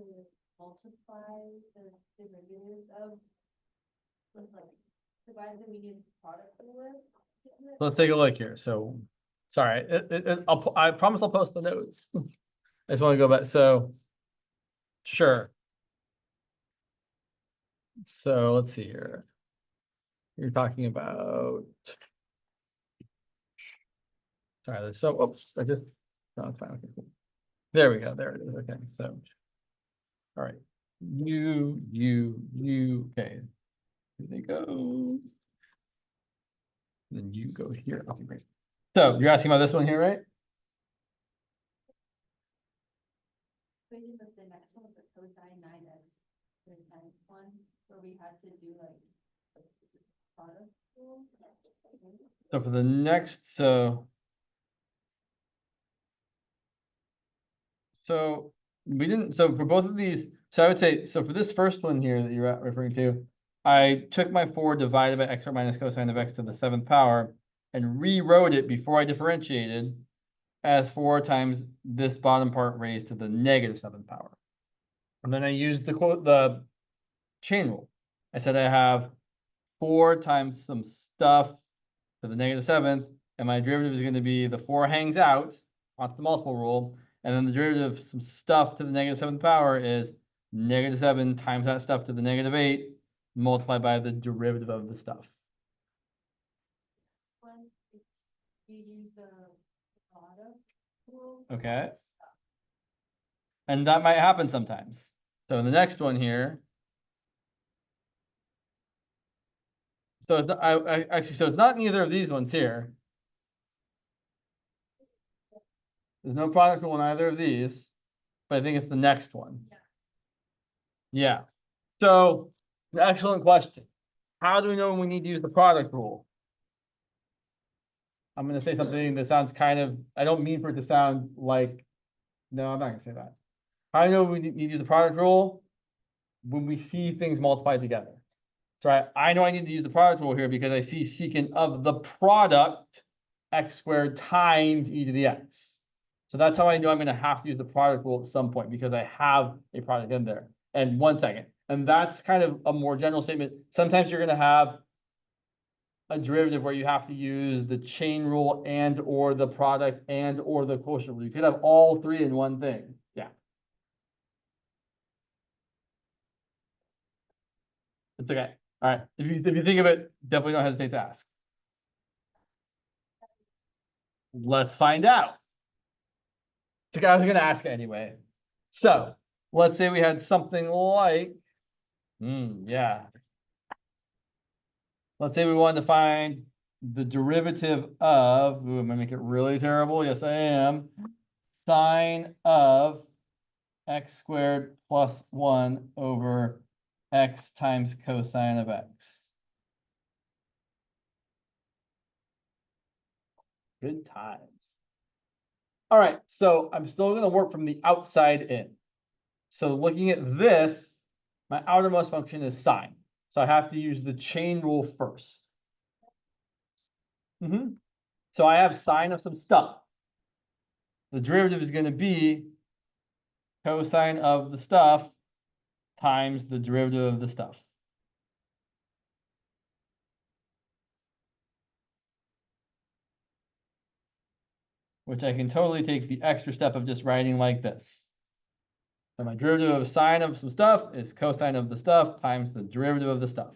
multiply the derivatives of, why did we need product rule? Let's take a look here. So, sorry, I promise I'll post the notes. I just want to go back. So, sure. So let's see here. You're talking about. Sorry, there's so. Oops, no, it's fine. Okay, cool. There we go. There it is. Okay, so. All right. Okay. Here they go. Then you go here. Okay, great. So you're asking about this one here, right? The next one was the cosine 9x one, where we had to do like product rule. So for the next, so we didn't, so for both of these, so I would say, so for this first one here that you're referring to, I took my 4 divided by x squared minus cosine of x to the 7th power and rewrote it before I differentiated as 4 times this bottom part raised to the negative 7th power. And then I used the chain rule. I said I have 4 times some stuff to the negative 7th, and my derivative is going to be the 4 hangs out onto the multiple rule, and then the derivative of some stuff to the negative 7th power is negative 7 times that stuff to the negative 8 multiplied by the derivative of the stuff. You use the product rule. Okay. And that might happen sometimes. So the next one here. So it's, actually, so it's not neither of these ones here. There's no product rule in either of these, but I think it's the next one. Yeah. So, excellent question. How do we know when we need to use the product rule? I'm going to say something that sounds kind of, I don't mean for it to sound like, no, I'm not going to say that. How do I know we need to use the product rule? When we see things multiplied together. So I know I need to use the product rule here because I see secant of the product x squared times e to the x. So that's how I know I'm going to have to use the product rule at some point because I have a product in there. And 1 second. And that's kind of a more general statement. Sometimes you're going to have a derivative where you have to use the chain rule and or the product and or the quotient rule. You could have all three in one thing. Yeah. It's okay. All right. If you think of it, definitely don't hesitate to ask. Let's find out. It's okay, I was gonna ask anyway. So let's say we had something like, yeah. Let's say we wanted to find the derivative of, ooh, I'm gonna make it really terrible. Yes, I am. Sine of x squared plus 1 over x times cosine of x. Good times. All right, so I'm still going to work from the outside in. So looking at this, my outermost function is sine. So I have to use the chain rule first. So I have sine of some stuff. The derivative is going to be cosine of the stuff times the derivative of the stuff. Which I can totally take the extra step of just writing like this. So my derivative of sine of some stuff is cosine of the stuff times the derivative of the stuff.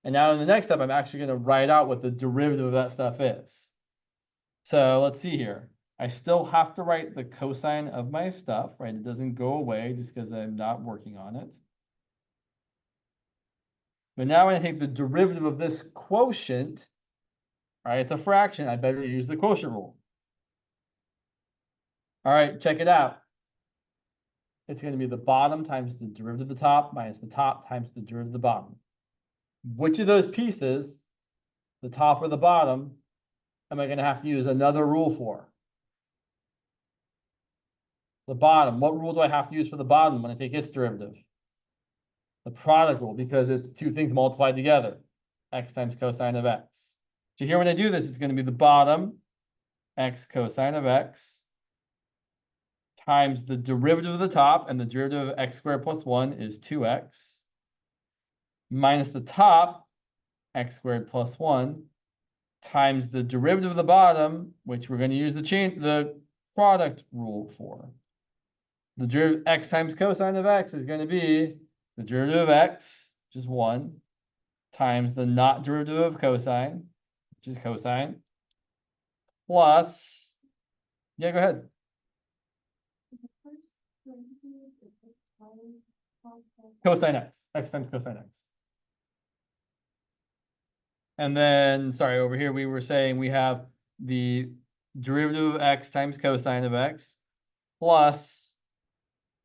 And now in the next step, I'm actually going to write out what the derivative of that stuff is. So let's see here. I still have to write the cosine of my stuff, right? It doesn't go away just because I'm not working on it. But now when I take the derivative of this quotient, right, it's a fraction, I better use the quotient rule. All right, check it out. It's going to be the bottom times the derivative of the top minus the top times the derivative of the bottom. Which of those pieces, the top or the bottom, am I going to have to use another rule for? The bottom. What rule do I have to use for the bottom when I take its derivative? The product rule, because it's two things multiplied together. X times cosine of x. So here when I do this, it's going to be the bottom, x cosine of x, times the derivative of the top, and the derivative of x squared plus 1 is 2x, minus the top, x squared plus 1, times the derivative of the bottom, which we're going to use the product rule for. The derivative x times cosine of x is going to be the derivative of x, which is 1, times the not derivative of cosine, which is cosine, plus, yeah, go ahead. Cosine x, x times cosine x. And then, sorry, over here we were saying we have the derivative of x times cosine of x, plus,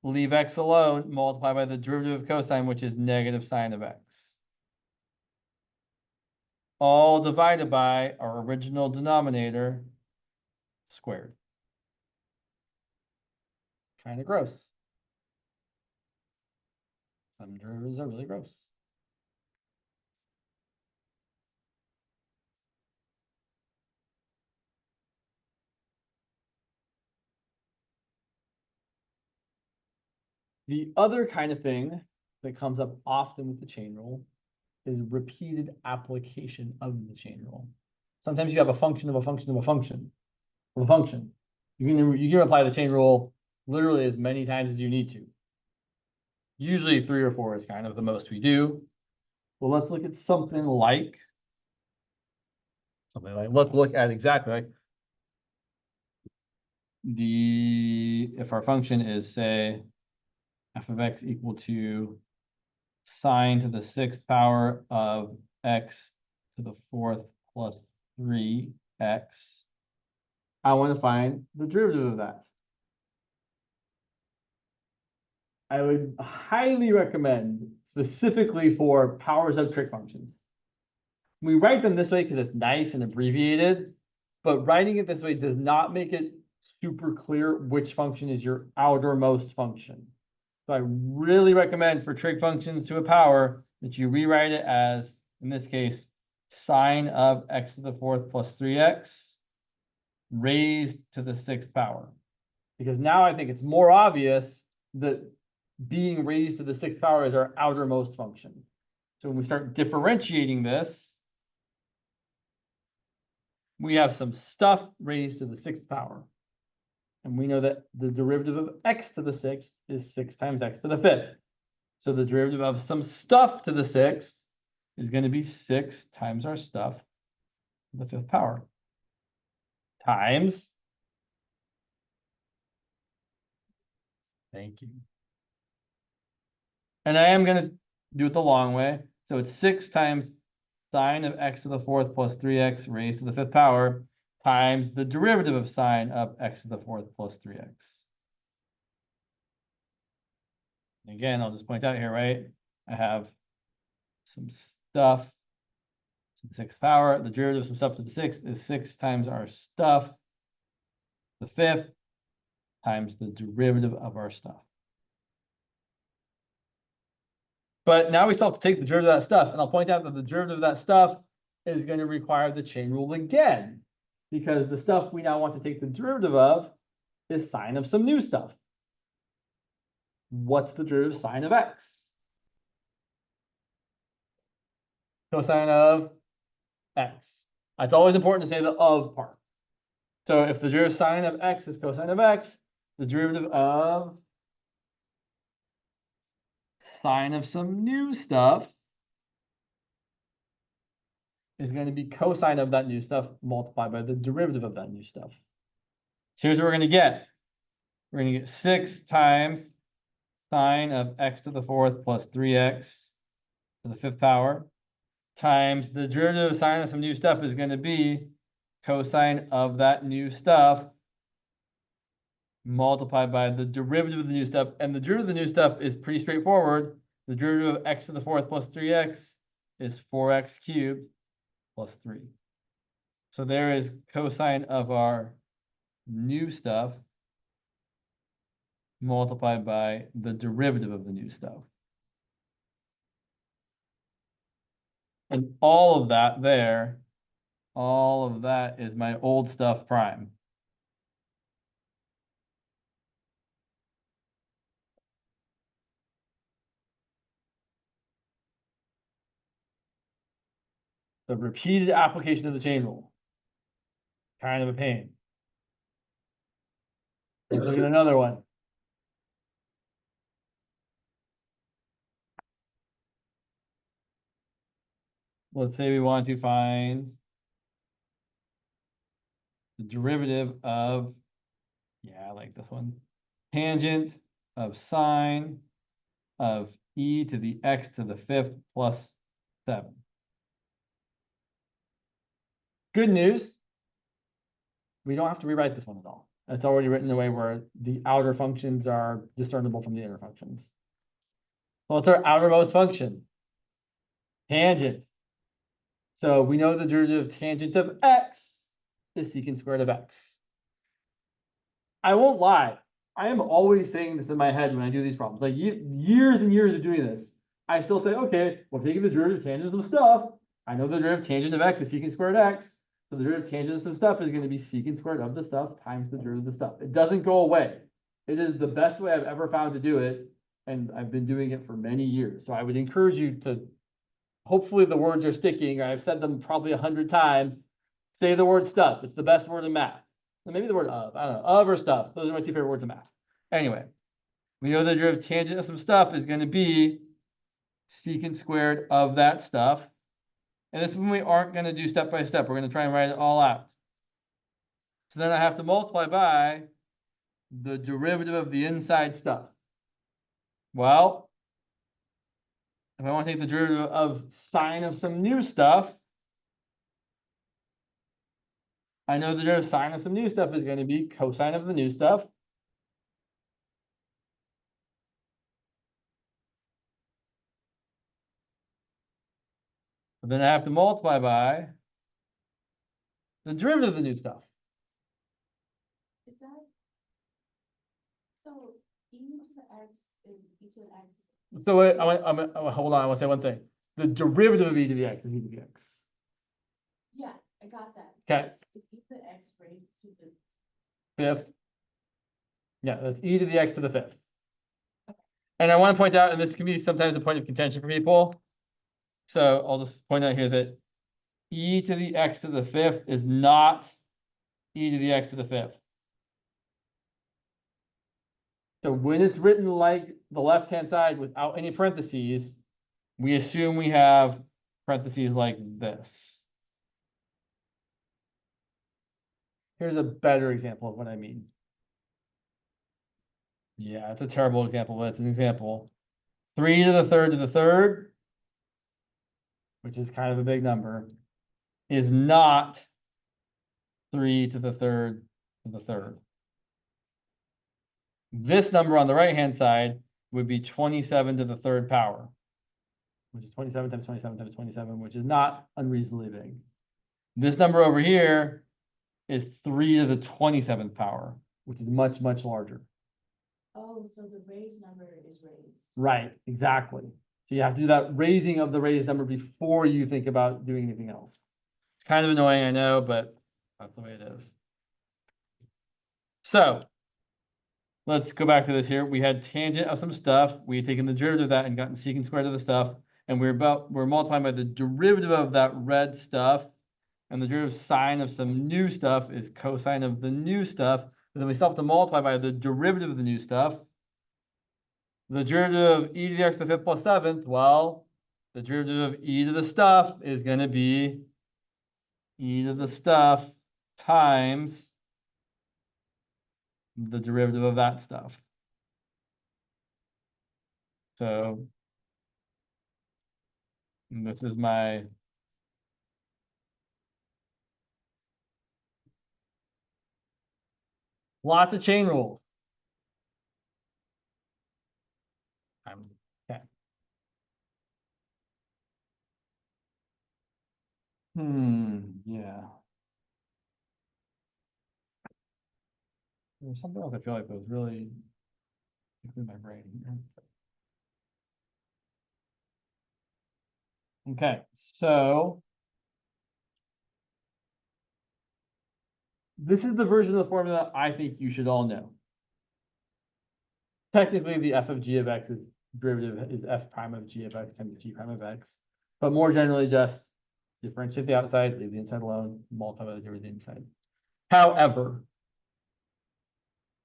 leave x alone, multiply by the derivative of cosine, which is negative sine of x. All divided by our original denominator squared. Kind of gross. Some derivatives are really gross. The other kind of thing that comes up often with the chain rule is repeated application of the chain rule. Sometimes you have a function of a function of a function of a function. You can apply the chain rule literally as many times as you need to. Usually 3 or 4 is kind of the most we do. Well, let's look at something like, let's look at exactly like if our function is, say, f of x equal to sine to the 6th power of x to the 4th plus 3x, I want to find the derivative of that. I would highly recommend, specifically for powers of trig functions. We write them this way because it's nice and abbreviated, but writing it this way does not make it super clear which function is your outermost function. So I really recommend for trig functions to a power that you rewrite it as, in this case, sine of x to the 4th plus 3x raised to the 6th power. Because now I think it's more obvious that being raised to the 6th power is our outermost function. So when we start differentiating this, we have some stuff raised to the sixth power. And we know that the derivative of x to the sixth is 6 times x to the fifth. So the derivative of some stuff to the sixth is going to be 6 times our stuff to the fifth power times. Thank you. And I am going to do it the long way. So it's 6 times sine of x to the fourth plus 3x raised to the fifth power times the derivative of sine of x to the fourth plus 3x. Again, I'll just point out here, right? I have some stuff to the sixth power. The derivative of some stuff to the sixth is 6 times our stuff to the fifth times the derivative of our stuff. But now we still have to take the derivative of that stuff. And I'll point out that the derivative of that stuff is going to require the chain rule again, because the stuff we now want to take the derivative of is sine of some new stuff. What's the derivative of sine of x? Cosine of x. It's always important to say the of part. So if the derivative of sine of x is cosine of x, the derivative of sine of some new stuff is going to be cosine of that new stuff multiplied by the derivative of that new stuff. So here's what we're going to get. We're going to get 6 times sine of x to the fourth plus 3x to the fifth power times the derivative of sine of some new stuff is going to be cosine of that new stuff multiplied by the derivative of the new stuff. And the derivative of the new stuff is pretty straightforward. The derivative of x to the fourth plus 3x is 4x cubed plus 3. So there is cosine of our new stuff multiplied by the derivative of the new stuff. And all of that there, all of that is my old stuff prime. The repeated application of the chain rule. Kind of a pain. Let's look at another one. Let's say we want to find the derivative of, yeah, I like this one, tangent of sine of e to the x to the fifth plus 7. Good news, we don't have to rewrite this one at all. It's already written in a way where the outer functions are discernible from the inner functions. So what's our outermost function? Tangent. So we know the derivative of tangent of x is secant squared of x. I won't lie. I am always saying this in my head when I do these problems. Like years and years of doing this, I still say, okay, well, taking the derivative of tangent of stuff, I know the derivative of tangent of x is secant squared x. So the derivative of tangent of some stuff is going to be secant squared of the stuff times the derivative of the stuff. It doesn't go away. It is the best way I've ever found to do it. And I've been doing it for many years. So I would encourage you to, hopefully the words are sticking. I've said them probably 100 times. Say the word stuff. It's the best word in math. And maybe the word of, I don't know, of or stuff. Those are my 2 favorite words in math. Anyway, we know the derivative of tangent of some stuff is going to be secant squared of that stuff. And this one we aren't going to do step by step. We're going to try and write it all out. So then I have to multiply by the derivative of the inside stuff. Well, if I want to take the derivative of sine of some new stuff, I know the derivative of sine of some new stuff is going to be cosine of the new stuff. But then I have to multiply by the derivative of the new stuff. Is that? So e to the x is e to the x. So wait, hold on, I want to say one thing. The derivative of e to the x is e to the x. Yeah, I got that. Okay. Is e to the x raised to the Fifth. Yeah, that's e to the x to the fifth. And I want to point out, and this can be sometimes a point of contention for people. So I'll just point out here that e to the x to the fifth is not e to the x to the fifth. So when it's written like the left-hand side without any parentheses, we assume we have parentheses like this. Here's a better example of what I mean. Yeah, it's a terrible example, but it's an example. 3 to the third, which is kind of a big number, is not 3 to the third to the third. This number on the right-hand side would be 27 to the third power, which is 27 times 27 times 27, which is not unreasonably big. This number over here is 3 to the 27th power, which is much, much larger. Oh, so the raised number is raised. Right, exactly. So you have to do that raising of the raised number before you think about doing anything else. It's kind of annoying, I know, but that's the way it is. So let's go back to this here. We had tangent of some stuff. We had taken the derivative of that and gotten secant squared of the stuff. And we're multiplying by the derivative of that red stuff. And the derivative sine of some new stuff is cosine of the new stuff. And then we still have to multiply by the derivative of the new stuff. The derivative of e to the x to the fifth plus seventh, well, the derivative of e to the stuff is going to be e to the stuff times the derivative of that stuff. So this is my lots of chain rules. Okay. Yeah. There's something else I feel like that was really in my brain here. Okay, so this is the version of the formula I think you should all know. Technically, the f of g of x is derivative is f prime of g of x times g prime of x. But more generally, just differentiate the outside, leave the inside alone, multiply by the derivative of the inside. However,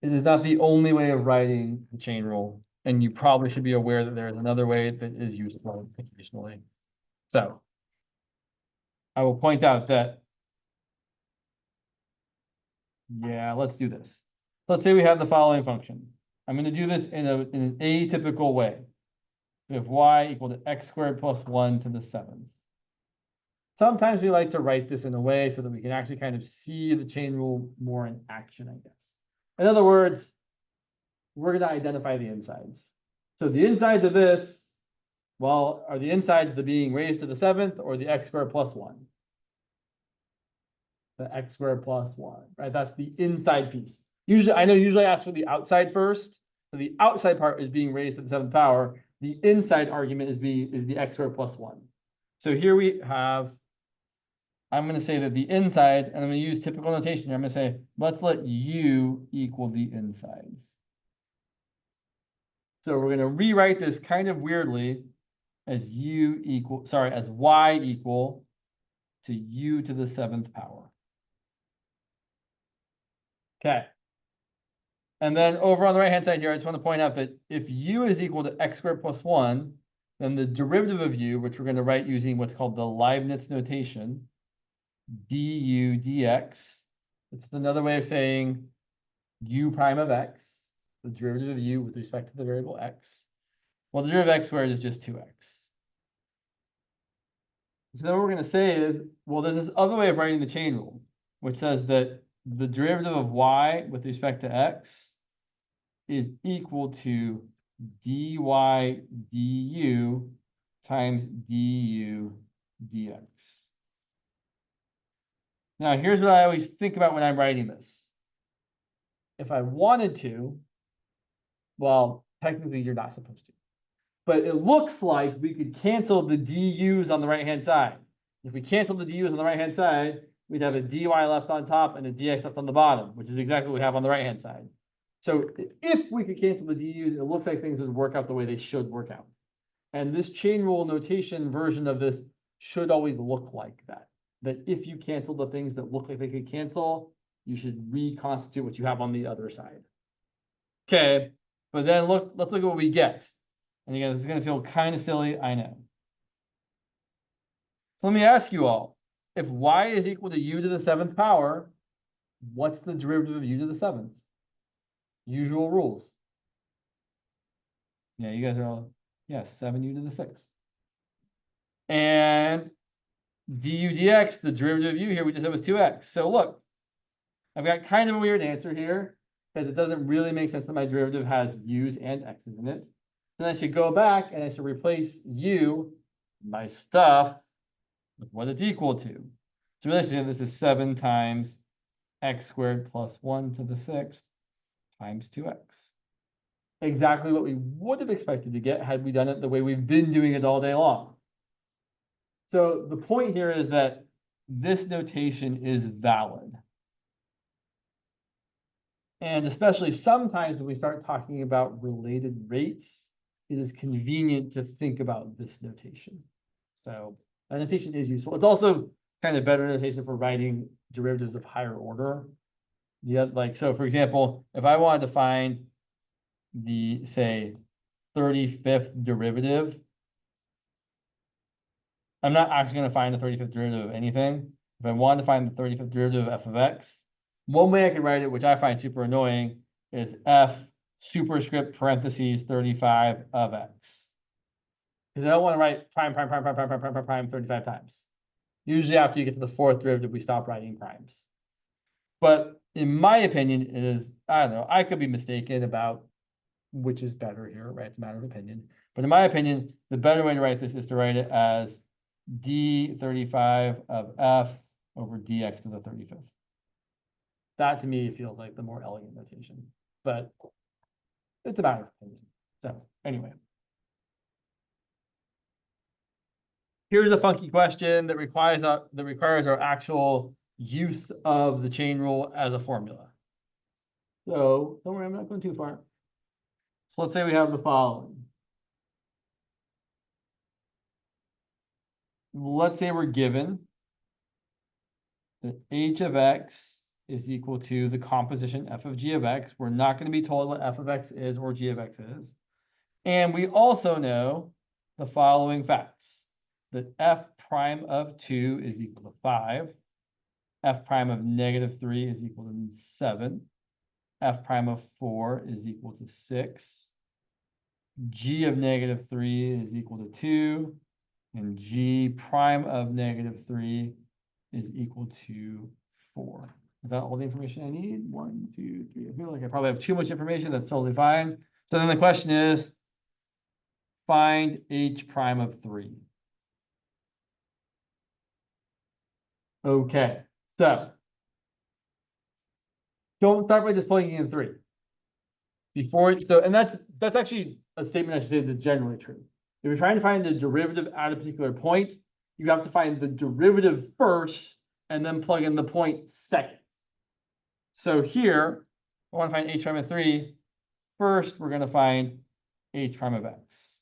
it is not the only way of writing the chain rule, and you probably should be aware that there is another way that is useful occasionally. So I will point out that, yeah, let's do this. Let's say we have the following function. I'm going to do this in an atypical way. We have y equal to x squared plus 1 to the 7th. Sometimes we like to write this in a way so that we can actually kind of see the chain rule more in action, I guess. In other words, we're going to identify the insides. So the insides of this, well, are the insides the being raised to the 7th or the x squared plus 1? The x squared plus 1, right? That's the inside piece. Usually I ask for the outside first. So the outside part is being raised to the 7th power. The inside argument is the x squared plus 1. So here we have, I'm going to say that the insides, and I'm going to use typical notation here. I'm going to say, let's let u equal the insides. So we're going to rewrite this kind of weirdly as as y equal to u to the 7th power. Okay. And then over on the right-hand side here, I just want to point out that if u is equal to x squared plus 1, then the derivative of u, which we're going to write using what's called the Leibniz notation, du dx, it's another way of saying u prime of x, the derivative of u with respect to the variable x. Well, the derivative of x squared is just 2x. So then what we're going to say is, well, there's this other way of writing the chain rule, which says that the derivative of y with respect to x is equal to dy du times du dx. Now, here's what I always think about when I'm writing this. If I wanted to, well, technically you're not supposed to, but it looks like we could cancel the du's on the right-hand side. If we cancel the du's on the right-hand side, we'd have a dy left on top and a dx left on the bottom, which is exactly what we have on the right-hand side. So if we could cancel the du's, it looks like things would work out the way they should work out. And this chain rule notation version of this should always look like that. that if you cancel the things that look like they could cancel, you should reconstitute what you have on the other side. Okay, but then let's look at what we get. And again, this is gonna feel kind of silly, I know. So let me ask you all, if y is equal to u to the 7th power, what's the derivative of u to the 7th? Usual rules. Yeah, you guys are all, yes, 7u to the 6th. And du dx, the derivative of u here, we just said was 2x. So look, I've got kind of a weird answer here because it doesn't really make sense that my derivative has u's and x's in it. Then I should go back and I should replace u, my stuff, with what it's equal to. So really, this is 7 times x squared plus 1 to the 6th times 2x. Exactly what we would have expected to get had we done it the way we've been doing it all day long. So the point here is that this notation is valid. And especially sometimes when we start talking about related rates, it is convenient to think about this notation. So that notation is useful. It's also kind of better notation for writing derivatives of higher order. Yeah, like, so for example, if I wanted to find the, say, 35th derivative, I'm not actually going to find the 35th derivative of anything. If I wanted to find the 35th derivative of f of x, one way I could write it, which I find super annoying, is f superscript parentheses 35 of x. Because I don't want to write prime 35 times. Usually after you get to the 4th derivative, we stop writing primes. But in my opinion, it is, I don't know, I could be mistaken about which is better here, right? It's a matter of opinion. But in my opinion, the better way to write this is to write it as d35 of f over dx to the 35th. That to me feels like the more elegant notation, but it's a matter of opinion. So anyway. Here's a funky question that requires our actual use of the chain rule as a formula. So don't worry, I'm not going too far. So let's say we have the following. Let's say we're given that h of x is equal to the composition f of g of x. We're not going to be told what f of x is or g of x is. And we also know the following facts. That f prime of 2 is equal to 5. F prime of negative 3 is equal to 7. F prime of 4 is equal to 6. G of negative 3 is equal to 2. And G prime of negative 3 is equal to 4. Is that all the information I need? 1, 2, 3. I feel like I probably have too much information. That's totally fine. So then the question is, find H prime of 3. Okay, so don't start by just plugging in 3. And that's actually a statement I should say that's generally true. If you're trying to find the derivative at a particular point, you have to find the derivative first and then plug in the point second. So here, I want to find h prime of 3. First, we're going to find h prime of x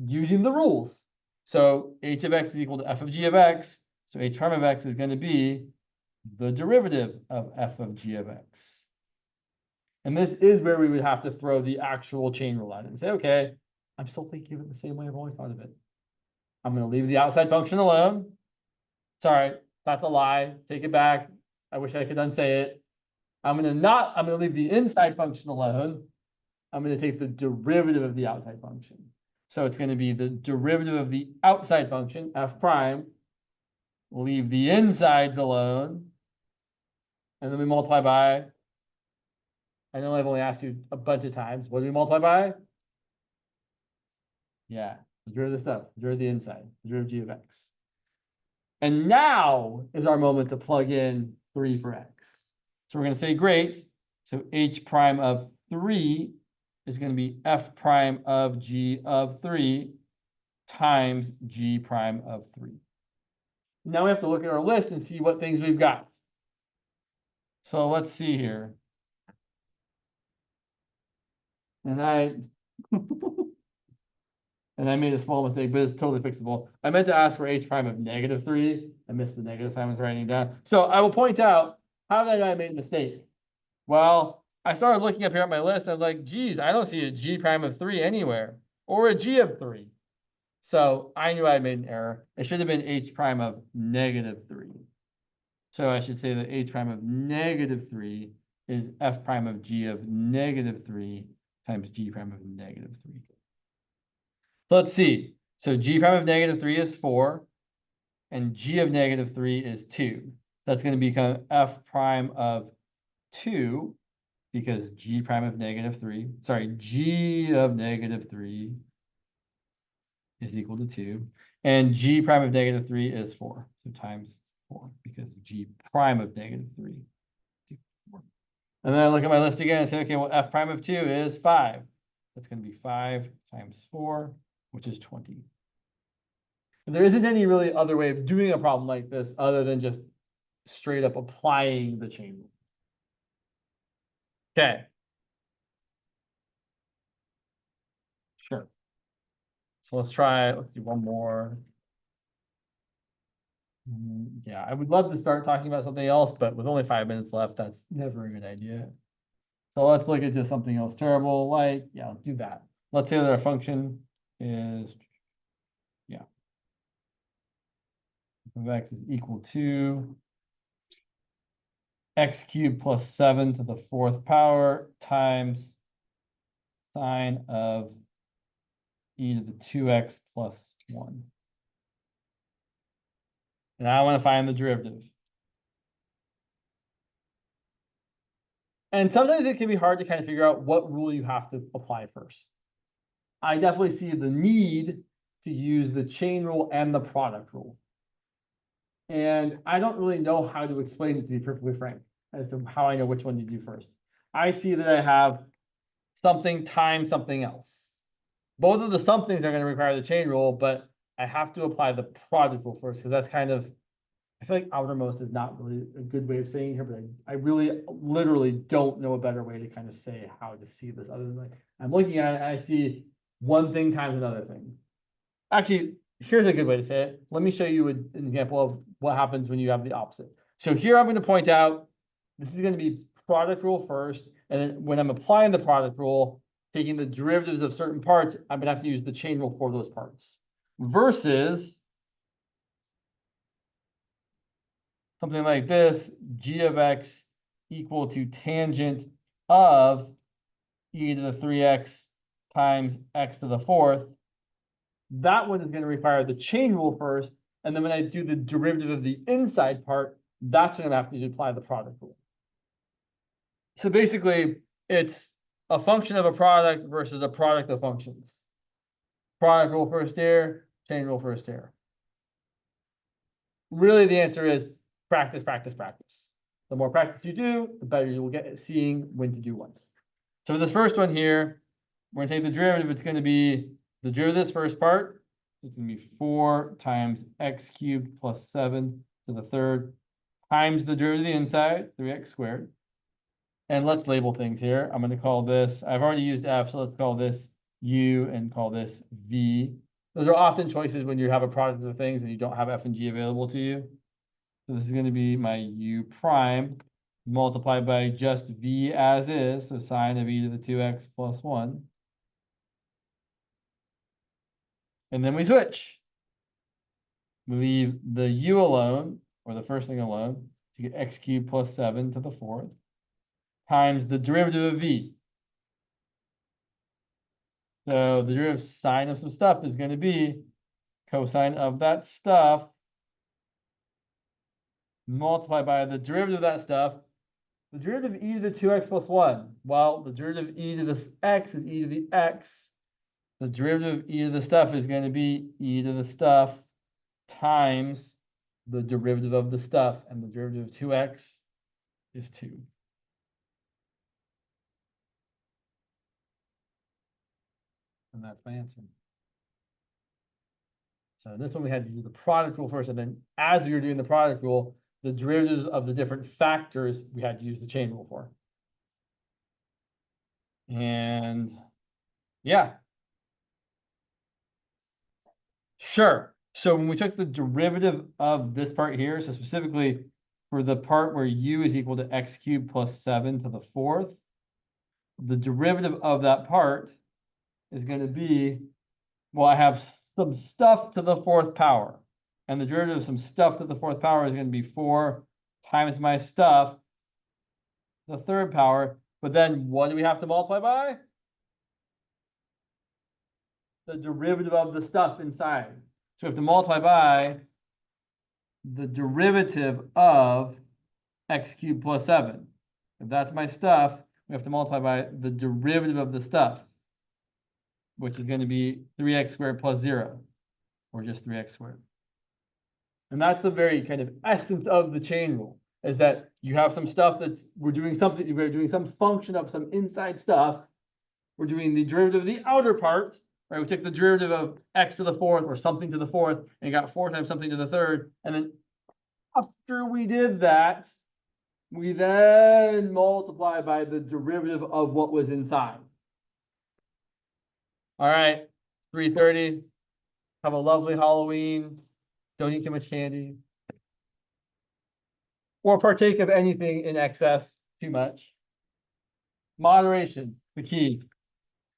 using the rules. So h of x is equal to f of g of x. So h prime of x is going to be the derivative of f of g of x. And this is where we would have to throw the actual chain rule at it and say, okay, I'm still thinking of it the same way I've always thought of it. I'm going to leave the outside function alone. Sorry, that's a lie. Take it back. I wish I could unsay it. I'm going to leave the inside function alone. I'm going to take the derivative of the outside function. So it's going to be the derivative of the outside function, f prime. Leave the insides alone. And then we multiply by, I know I've only asked you a bunch of times. What do we multiply by? Yeah, the derivative of the stuff, the derivative of the inside, the derivative of g of x. And now is our moment to plug in 3 for x. So we're going to say, great. So h prime of 3 is going to be f prime of g of 3 times g prime of 3. Now we have to look at our list and see what things we've got. So let's see here. And And I made a small mistake, but it's totally fixable. I meant to ask for h prime of -3. I missed the negative sign I was writing down. So I will point out how did I made a mistake. Well, I started looking up here at my list. I'm like, geez, I don't see a g prime of 3 anywhere, or a g of 3. So I knew I made an error. It should have been h prime of -3. So I should say that h prime of -3 is f prime of g of -3 times g prime of -3. So let's see. So g prime of -3 is 4, and g of -3 is 2. That's going to become f prime of 2, because g prime of -3, sorry, g of -3 is equal to 2, and g prime of -3 is 4, so times 4, because g prime of -3 is 4. And then I look at my list again and say, okay, well, f prime of 2 is 5. That's going to be 5 times 4, which is 20. And there isn't any really other way of doing a problem like this other than just straight up applying the chain rule. Okay. Sure. So let's do one more. Yeah, I would love to start talking about something else, but with only 5 minutes left, that's never a good idea. So let's look at just something else terrible, like, yeah, let's do that. Let's say that our function is, yeah, f of x is equal to x cubed plus 7 to the 4th power times sine of e to the 2x plus 1. And I want to find the derivative. And sometimes it can be hard to kind of figure out what rule you have to apply first. I definitely see the need to use the chain rule and the product rule. And I don't really know how to explain it, to be perfectly frank, as to how I know which one to do first. I see that I have something times something else. Both of the somethings are going to require the chain rule, but I have to apply the product rule first, because that's kind of, I feel like outermost is not really a good way of saying here, but I really literally don't know a better way to kind of say how to see this other than like, I'm looking at it and I see one thing times another thing. Actually, here's a good way to say it. Let me show you an example of what happens when you have the opposite. So here I'm going to point out, this is going to be product rule first, and then when I'm applying the product rule, taking the derivatives of certain parts, I'm going to have to use the chain rule for those parts. Versus something like this, g of x equal to tangent of e to the 3x times x to the 4th. That one is going to require the chain rule first, and then when I do the derivative of the inside part, that's when I'm going to have to apply the product rule. So basically, it's a function of a product versus a product of functions. Product rule first here, chain rule first here. Really, the answer is practice, practice, practice. The more practice you do, the better you will get at seeing when to do what. So for this first one here, we're going to take the derivative. It's going to be the derivative of this first part. It's going to be 4 times x cubed plus 7 to the 3rd times the derivative of the inside, 3x squared. And let's label things here. I'm going to call this, I've already used f, so let's call this u and call this v. Those are often choices when you have a product of things and you don't have f and g available to you. So this is going to be my u prime multiplied by just v as is, so sine of e to the 2x plus 1. And then we switch. We leave the u alone, or the first thing alone, to get x cubed plus 7 to the 4th, times the derivative of v. So the derivative sine of some stuff is going to be cosine of that stuff multiplied by the derivative of that stuff. The derivative of e to the 2x plus 1. Well, the derivative of e to the x is e to the x. The derivative of e to the stuff is going to be e to the stuff times the derivative of the stuff. And the derivative of 2x is 2. And that's my answer. So this one we had to do the product rule first, and then as we were doing the product rule, the derivatives of the different factors we had to use the chain rule for. And yeah. Sure. So when we took the derivative of this part here, so specifically for the part where u is equal to x cubed plus 7 to the fourth, the derivative of that part is going to be, well, I have some stuff to the fourth power. And the derivative of some stuff to the fourth power is going to be 4 times my stuff, the third power. But then what do we have to multiply by? The derivative of the stuff inside. So we have to multiply by the derivative of x cubed plus 7. If that's my stuff, we have to multiply by the derivative of the stuff, which is going to be 3x squared plus 0, or just 3x squared. And that's the very kind of essence of the chain rule, is that you have some stuff that's, we're doing some function of some inside stuff. We're doing the derivative of the outer part, right? We took the derivative of x to the fourth or something to the fourth and got 4 times something to the third. And then after we did that, we then multiply by the derivative of what was inside. All right, 3:30. Have a lovely Halloween. Don't eat too much candy. Or partake of anything in excess too much. Moderation, the key.